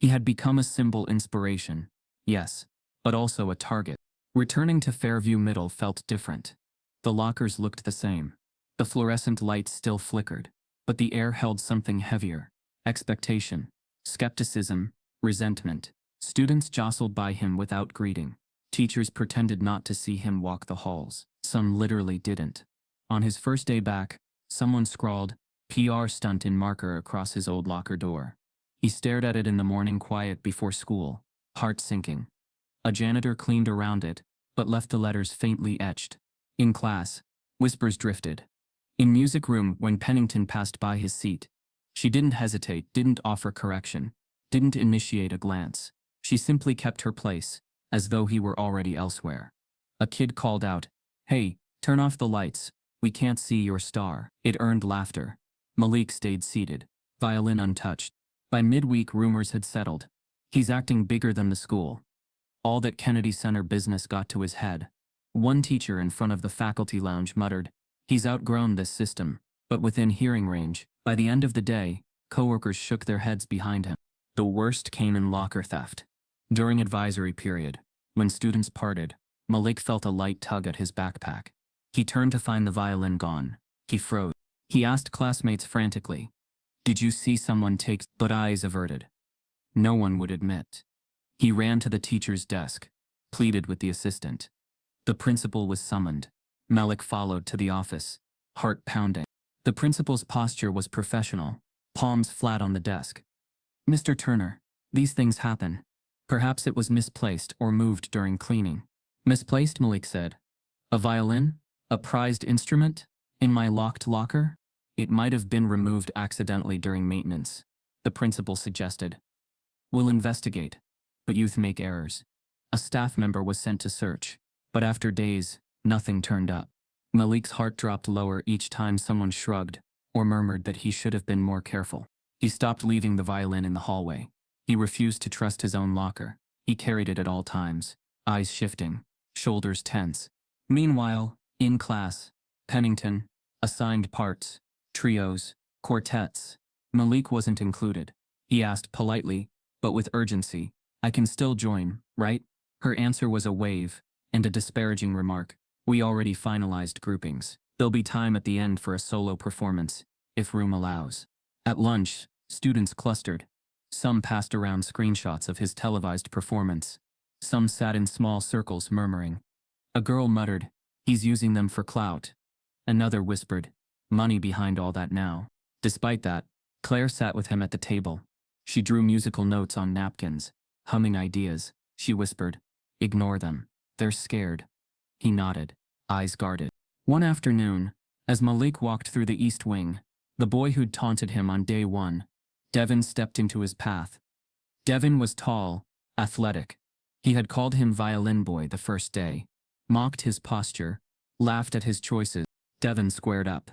He had become a symbol inspiration, yes, but also a target. Returning to Fairview Middle felt different. The lockers looked the same. The fluorescent lights still flickered, but the air held something heavier. Expectation, skepticism, resentment. Students jostled by him without greeting. Teachers pretended not to see him walk the halls. Some literally didn't. On his first day back, someone scrawled, "PR stunt" in marker across his old locker door. He stared at it in the morning quiet before school, heart sinking. A janitor cleaned around it, but left the letters faintly etched. In class, whispers drifted. In music room, when Pennington passed by his seat, she didn't hesitate, didn't offer correction, didn't initiate a glance. She simply kept her place, as though he were already elsewhere. A kid called out, "Hey, turn off the lights, we can't see your star." It earned laughter. Malik stayed seated, violin untouched. By midweek, rumors had settled. He's acting bigger than the school. All that Kennedy Center business got to his head. One teacher in front of the faculty lounge muttered, "He's outgrown this system," but within hearing range. By the end of the day, coworkers shook their heads behind him. The worst came in locker theft. During advisory period, when students parted, Malik felt a light tug at his backpack. He turned to find the violin gone. He froze. He asked classmates frantically, "Did you see someone take?" But eyes averted. No one would admit. He ran to the teacher's desk, pleaded with the assistant. The principal was summoned. Malik followed to the office, heart pounding. The principal's posture was professional, palms flat on the desk. "Mr. Turner, these things happen. Perhaps it was misplaced or moved during cleaning." "Misplaced?" Malik said. "A violin? A prized instrument? In my locked locker?" "It might have been removed accidentally during maintenance," the principal suggested. "We'll investigate. But youth make errors." A staff member was sent to search, but after days, nothing turned up. Malik's heart dropped lower each time someone shrugged or murmured that he should have been more careful. He stopped leaving the violin in the hallway. He refused to trust his own locker. He carried it at all times, eyes shifting, shoulders tense. Meanwhile, in class, Pennington, assigned parts, trios, quartets. Malik wasn't included. He asked politely, but with urgency, "I can still join, right?" Her answer was a wave and a disparaging remark. "We already finalized groupings. There'll be time at the end for a solo performance, if room allows." At lunch, students clustered. Some passed around screenshots of his televised performance. Some sat in small circles murmuring. A girl muttered, "He's using them for clout." Another whispered, "Money behind all that now." Despite that, Claire sat with him at the table. She drew musical notes on napkins, humming ideas. She whispered, "Ignore them. They're scared." He nodded, eyes guarded. One afternoon, as Malik walked through the East Wing, the boy who'd taunted him on day one, Devin, stepped into his path. Devin was tall, athletic. He had called him Violin Boy the first day, mocked his posture, laughed at his choices. Devin squared up.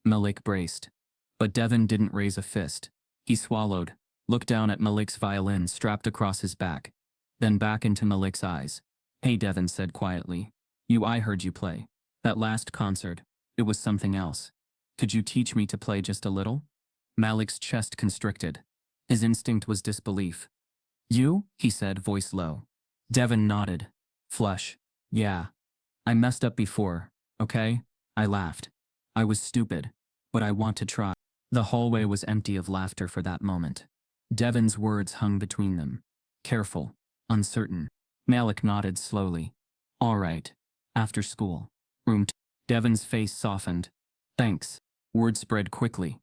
Malik braced. But Devin didn't raise a fist. He swallowed, looked down at Malik's violin strapped across his back, then back into Malik's eyes. "Hey," Devin said quietly. I heard you play. That last concert, it was something else. Could you teach me to play just a little?" Malik's chest constricted. His instinct was disbelief. "You?" he said, voice low. Devin nodded. Flush. "Yeah. I messed up before, okay?" I laughed. "I was stupid, but I want to try." The hallway was empty of laughter for that moment. Devin's words hung between them. Careful, uncertain. Malik nodded slowly. "All right. After school. Room 2. Devin's face softened. "Thanks." Word spread quickly.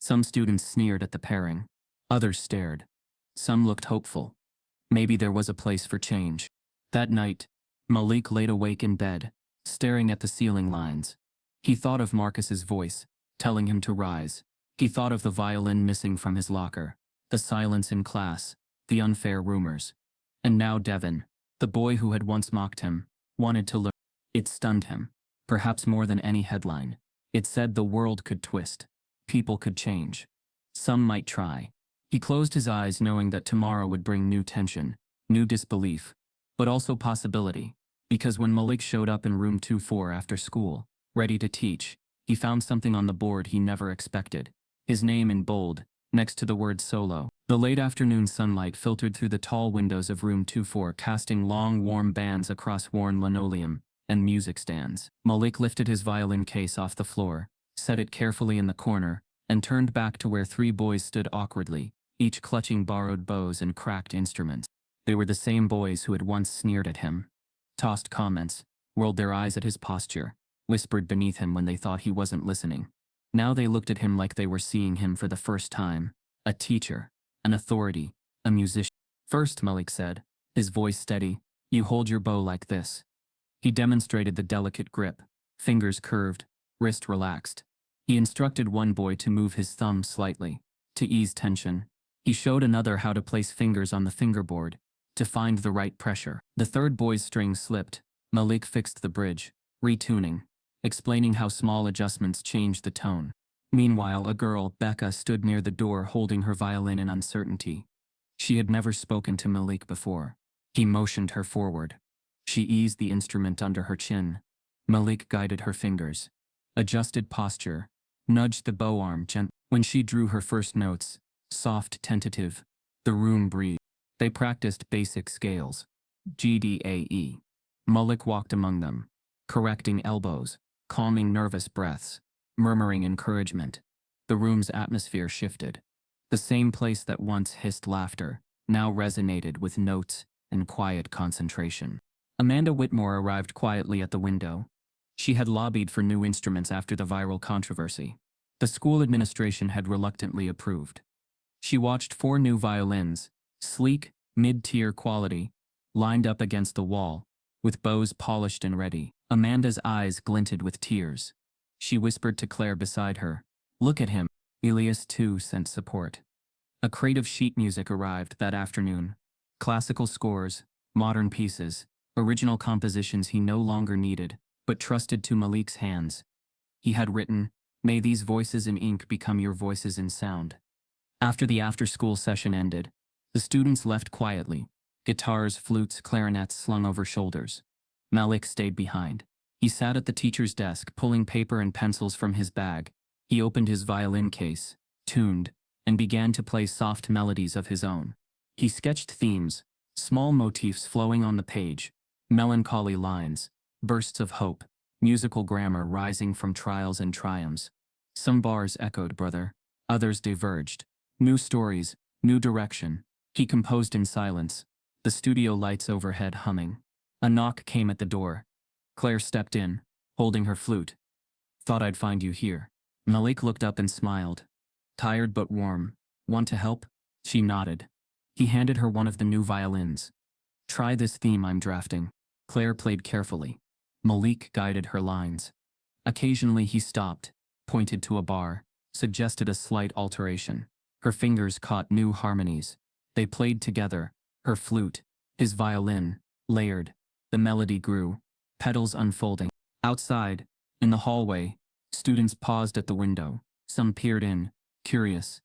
Some students sneered at the pairing. Others stared. Some looked hopeful. Maybe there was a place for change. That night, Malik laid awake in bed, staring at the ceiling lines. He thought of Marcus's voice, telling him to rise. He thought of the violin missing from his locker, the silence in class, the unfair rumors. And now Devin, the boy who had once mocked him, wanted to learn. It stunned him, perhaps more than any headline. It said the world could twist. People could change. Some might try. He closed his eyes knowing that tomorrow would bring new tension, new disbelief, but also possibility. Because when Malik showed up in room 24 after school, ready to teach, he found something on the board he never expected. His name in bold, next to the word solo. The late afternoon sunlight filtered through the tall windows of room 24, casting long, warm bands across worn linoleum and music stands. Malik lifted his violin case off the floor, set it carefully in the corner, and turned back to where three boys stood awkwardly, each clutching borrowed bows and cracked instruments. They were the same boys who had once sneered at him. tossed comments, rolled their eyes at his posture, whispered beneath him when they thought he wasn't listening. Now they looked at him like they were seeing him for the first time. A teacher, an authority, a musician. First, Malik said, his voice steady, you hold your bow like this. He demonstrated the delicate grip, fingers curved, wrist relaxed. He instructed one boy to move his thumb slightly, to ease tension. He showed another how to place fingers on the fingerboard, to find the right pressure. The third boy's string slipped. Malik fixed the bridge, retuning, explaining how small adjustments changed the tone. Meanwhile, a girl, Becca, stood near the door holding her violin in uncertainty. She had never spoken to Malik before. He motioned her forward. She eased the instrument under her chin. Malik guided her fingers, adjusted posture, nudged the bow arm gently. When she drew her first notes, soft, tentative, the room breathed. They practiced basic scales. G, D, A, E. Malik walked among them, correcting elbows, calming nervous breaths, murmuring encouragement. The room's atmosphere shifted. The same place that once hissed laughter now resonated with notes and quiet concentration. Amanda Whitmore arrived quietly at the window. She had lobbied for new instruments after the viral controversy. The school administration had reluctantly approved. She watched 4 new violins, sleek, mid-tier quality, lined up against the wall, with bows polished and ready. Amanda's eyes glinted with tears. She whispered to Claire beside her, "Look at him." Elias too sent support. A crate of sheet music arrived that afternoon. Classical scores, modern pieces, original compositions he no longer needed, but trusted to Malik's hands. He had written, "May these voices in ink become your voices in sound." After the after-school session ended, the students left quietly, guitars, flutes, clarinets slung over shoulders. Malik stayed behind. He sat at the teacher's desk, pulling paper and pencils from his bag. He opened his violin case, tuned, and began to play soft melodies of his own. He sketched themes, small motifs flowing on the page, melancholy lines, bursts of hope, musical grammar rising from trials and triumphs. Some bars echoed brother, others diverged. New stories, new direction. He composed in silence, the studio lights overhead humming. A knock came at the door. Claire stepped in, holding her flute. "Thought I'd find you here." Malik looked up and smiled. "Tired but warm. Want to help?" She nodded. He handed her one of the new violins. "Try this theme I'm drafting." Claire played carefully. Malik guided her lines. Occasionally he stopped, pointed to a bar, suggested a slight alteration. Her fingers caught new harmonies. They played together, her flute, his violin, layered. The melody grew, petals unfolding. Outside, in the hallway, students paused at the window. Some peered in, curious.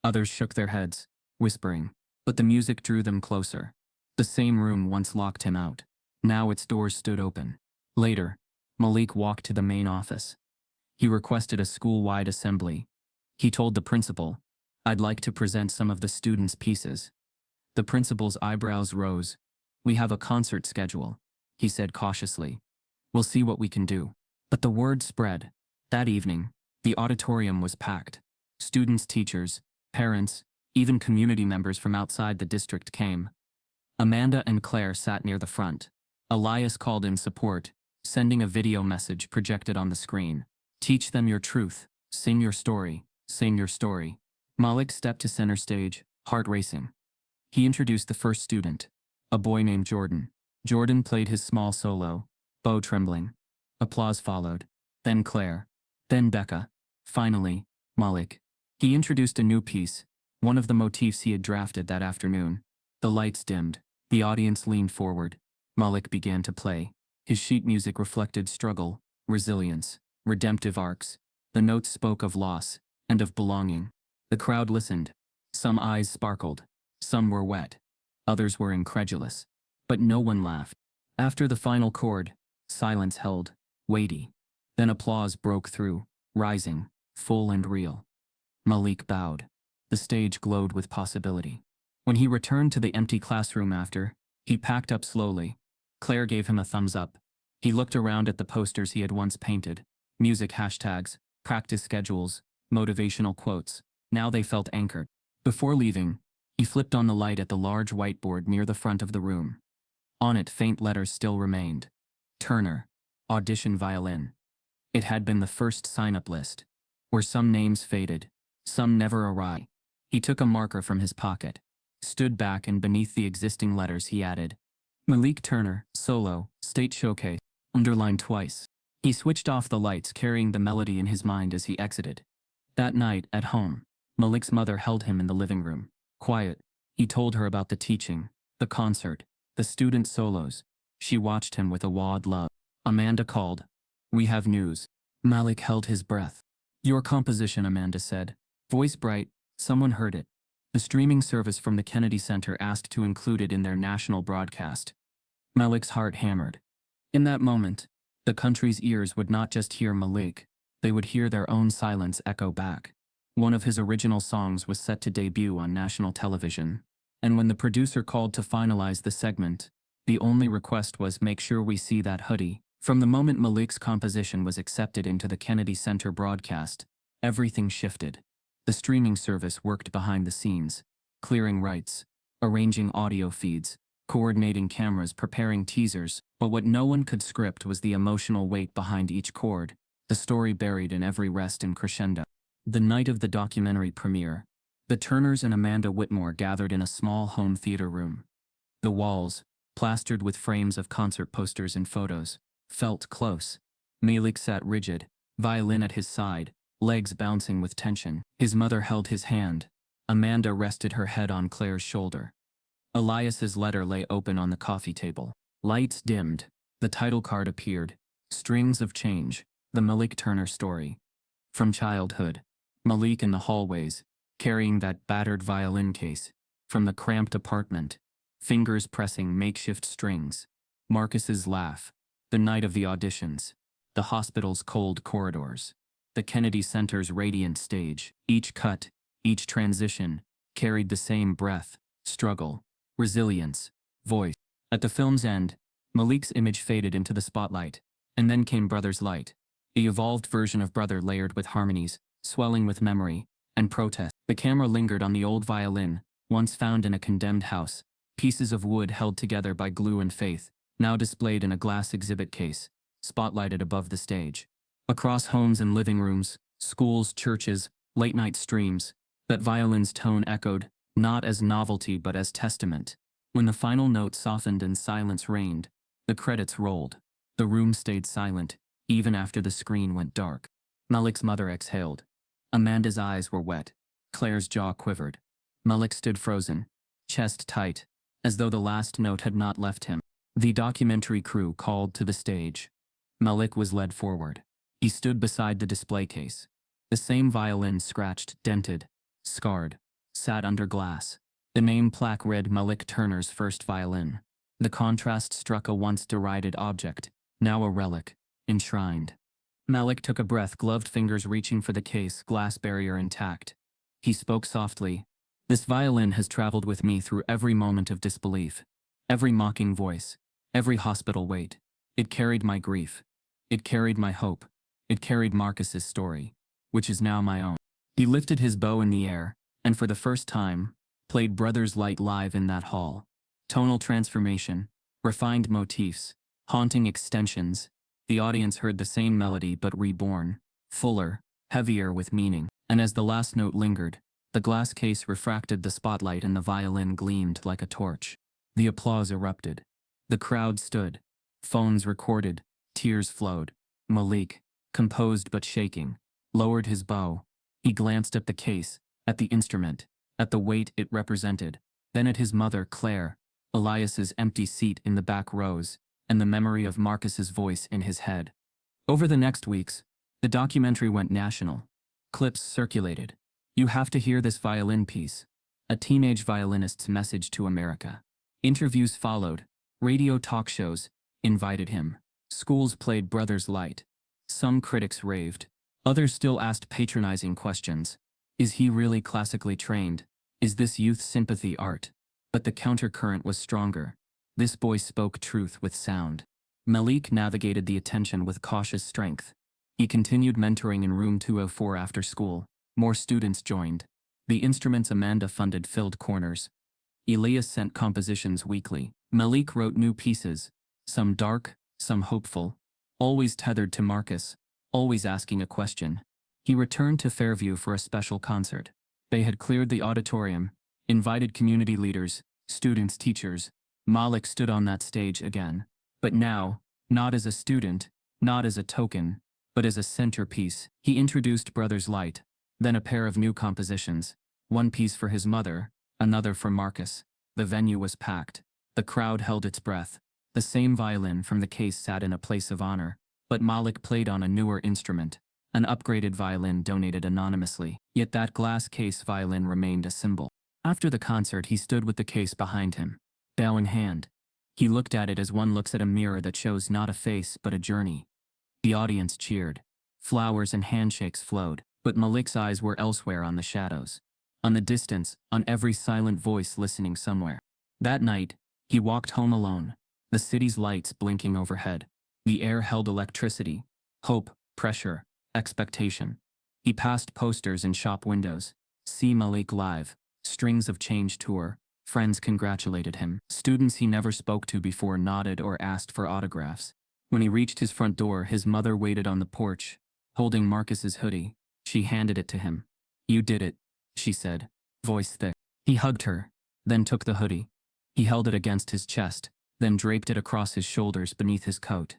Others shook their heads, whispering. But the music drew them closer. The same room once locked him out. Now its doors stood open. Later, Malik walked to the main office. He requested a school-wide assembly. He told the principal, "I'd like to present some of the students' pieces." The principal's eyebrows rose. "We have a concert schedule," he said cautiously. "We'll see what we can do." But the word spread. That evening, the auditorium was packed. Students, teachers, parents, even community members from outside the district came. Amanda and Claire sat near the front. Elias called in support, sending a video message projected on the screen. "Teach them your truth. Sing your story. Sing your story." Malik stepped to center stage, heart racing. He introduced the first student, a boy named Jordan. Jordan played his small solo, bow trembling. Applause followed. Then Claire. Then Becca. Finally, Malik. He introduced a new piece, one of the motifs he had drafted that afternoon. The lights dimmed. The audience leaned forward. Malik began to play. His sheet music reflected struggle, resilience, redemptive arcs. The notes spoke of loss and of belonging. The crowd listened. Some eyes sparkled. Some were wet. Others were incredulous. But no one laughed. After the final chord, silence held, weighty. Then applause broke through, rising, full and real. Malik bowed. The stage glowed with possibility. When he returned to the empty classroom after, he packed up slowly. Claire gave him a thumbs up. He looked around at the posters he had once painted. Music hashtags, practice schedules, motivational quotes. Now they felt anchored. Before leaving, he flipped on the light at the large whiteboard near the front of the room. On it, faint letters still remained. Turner. Audition violin. It had been the first sign-up list, where some names faded, some never arrived. He took a marker from his pocket, stood back, and beneath the existing letters he added, Malik Turner, solo, state showcase, underlined twice. He switched off the lights, carrying the melody in his mind as he exited. That night, at home, Malik's mother held him in the living room. Quiet, he told her about the teaching, the concert, the student solos. She watched him with awed love. Amanda called. "We have news." Malik held his breath. "Your composition," Amanda said. Voice bright, "Someone heard it. The streaming service from the Kennedy Center asked to include it in their national broadcast." Malik's heart hammered. In that moment, the country's ears would not just hear Malik, they would hear their own silence echo back. One of his original songs was set to debut on national television, and when the producer called to finalize the segment, the only request was, "Make sure we see that hoodie." From the moment Malik's composition was accepted into the Kennedy Center broadcast, everything shifted. The streaming service worked behind the scenes, clearing rights, arranging audio feeds, coordinating cameras, preparing teasers, but what no one could script was the emotional weight behind each chord, the story buried in every rest and crescendo. The night of the documentary premiere, the Turners and Amanda Whitmore gathered in a small home theater room. The walls, plastered with frames of concert posters and photos, felt close. Malik sat rigid, violin at his side, legs bouncing with tension. His mother held his hand. Amanda rested her head on Claire's shoulder. Elias's letter lay open on the coffee table. Lights dimmed. The title card appeared. Strings of Change, the Malik Turner story. From childhood, Malik in the hallways, carrying that battered violin case. From the cramped apartment, fingers pressing makeshift strings. Marcus's laugh. The night of the auditions. The hospital's cold corridors. The Kennedy Center's radiant stage. Each cut, each transition, carried the same breath, struggle, resilience, voice. At the film's end, Malik's image faded into the spotlight, and then came Brother's Light, the evolved version of Brother layered with harmonies, swelling with memory and protest. The camera lingered on the old violin, once found in a condemned house, pieces of wood held together by glue and faith, now displayed in a glass exhibit case, spotlighted above the stage. Across homes and living rooms, schools, churches, late-night streams, that violin's tone echoed, not as novelty but as testament. When the final note softened and silence reigned, the credits rolled. The room stayed silent, even after the screen went dark. Malik's mother exhaled. Amanda's eyes were wet. Claire's jaw quivered. Malik stood frozen, chest tight, as though the last note had not left him. The documentary crew called to the stage. Malik was led forward. He stood beside the display case. The same violin, scratched, dented, scarred, sat under glass. The name plaque read Malik Turner's first violin. The contrast struck a once derided object, now a relic, enshrined. Malik took a breath, gloved fingers reaching for the case, glass barrier intact. He spoke softly. "This violin has traveled with me through every moment of disbelief, every mocking voice, every hospital wait. It carried my grief. It carried my hope. It carried Marcus's story, which is now my own." He lifted his bow in the air, and for the first time, played Brother's Light live in that hall. Tonal transformation, refined motifs, haunting extensions. The audience heard the same melody but reborn, fuller, heavier with meaning. And as the last note lingered, the glass case refracted the spotlight and the violin gleamed like a torch. The applause erupted. The crowd stood. Phones recorded. Tears flowed. Malik, composed but shaking, lowered his bow. He glanced at the case, at the instrument, at the weight it represented, then at his mother, Claire, Elias's empty seat in the back rows, and the memory of Marcus's voice in his head. Over the next weeks, the documentary went national. Clips circulated. "You have to hear this violin piece." A teenage violinist's message to America. Interviews followed. Radio talk shows invited him. Schools played Brother's Light. Some critics raved. Others still asked patronizing questions. Is he really classically trained? Is this youth sympathy art? But the countercurrent was stronger. This boy spoke truth with sound. Malik navigated the attention with cautious strength. He continued mentoring in room 204 after school. More students joined. The instruments Amanda funded filled corners. Elias sent compositions weekly. Malik wrote new pieces, some dark, some hopeful, always tethered to Marcus, always asking a question. He returned to Fairview for a special concert. They had cleared the auditorium, invited community leaders, students, teachers. Malik stood on that stage again. But now, not as a student, not as a token, but as a centerpiece. He introduced Brothers Light, then a pair of new compositions, one piece for his mother, another for Marcus. The venue was packed. The crowd held its breath. The same violin from the case sat in a place of honor, but Malik played on a newer instrument, an upgraded violin donated anonymously. Yet that glass case violin remained a symbol. After the concert, he stood with the case behind him, bow in hand. He looked at it as one looks at a mirror that shows not a face but a journey. The audience cheered. Flowers and handshakes flowed, but Malik's eyes were elsewhere, on the shadows, on the distance, on every silent voice listening somewhere. That night, he walked home alone, the city's lights blinking overhead. The air held electricity, hope, pressure, expectation. He passed posters in shop windows. See Malik live, Strings of Change tour. Friends congratulated him. Students he never spoke to before nodded or asked for autographs. When he reached his front door, his mother waited on the porch, holding Marcus's hoodie. She handed it to him. "You did it," she said, voice thick. He hugged her, then took the hoodie. He held it against his chest, then draped it across his shoulders beneath his coat.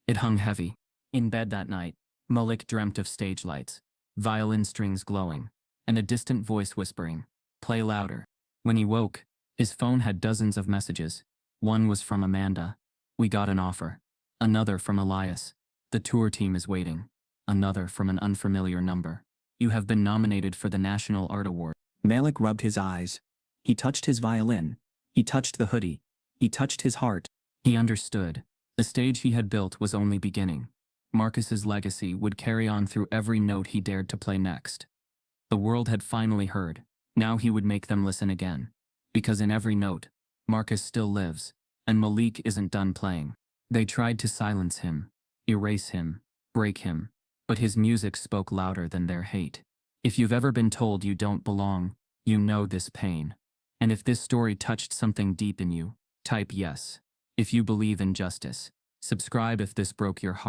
It hung heavy. In bed that night, Malik dreamt of stage lights, violin strings glowing, and a distant voice whispering, "Play louder." When he woke, his phone had dozens of messages. One was from Amanda. "We got an offer." Another from Elias. "The tour team is waiting." Another from an unfamiliar number. "You have been nominated for the National Art Award." Malik rubbed his eyes. He touched his violin. He touched the hoodie. He touched his heart. He understood. The stage he had built was only beginning. Marcus's legacy would carry on through every note he dared to play next. The world had finally heard. Now he would make them listen again. Because in every note, Marcus still lives, and Malik isn't done playing. They tried to silence him, erase him, break him, but his music spoke louder than their hate. If you've ever been told you don't belong, you know this pain. And if this story touched something deep in you, type yes. If you believe in justice, subscribe if this broke your heart.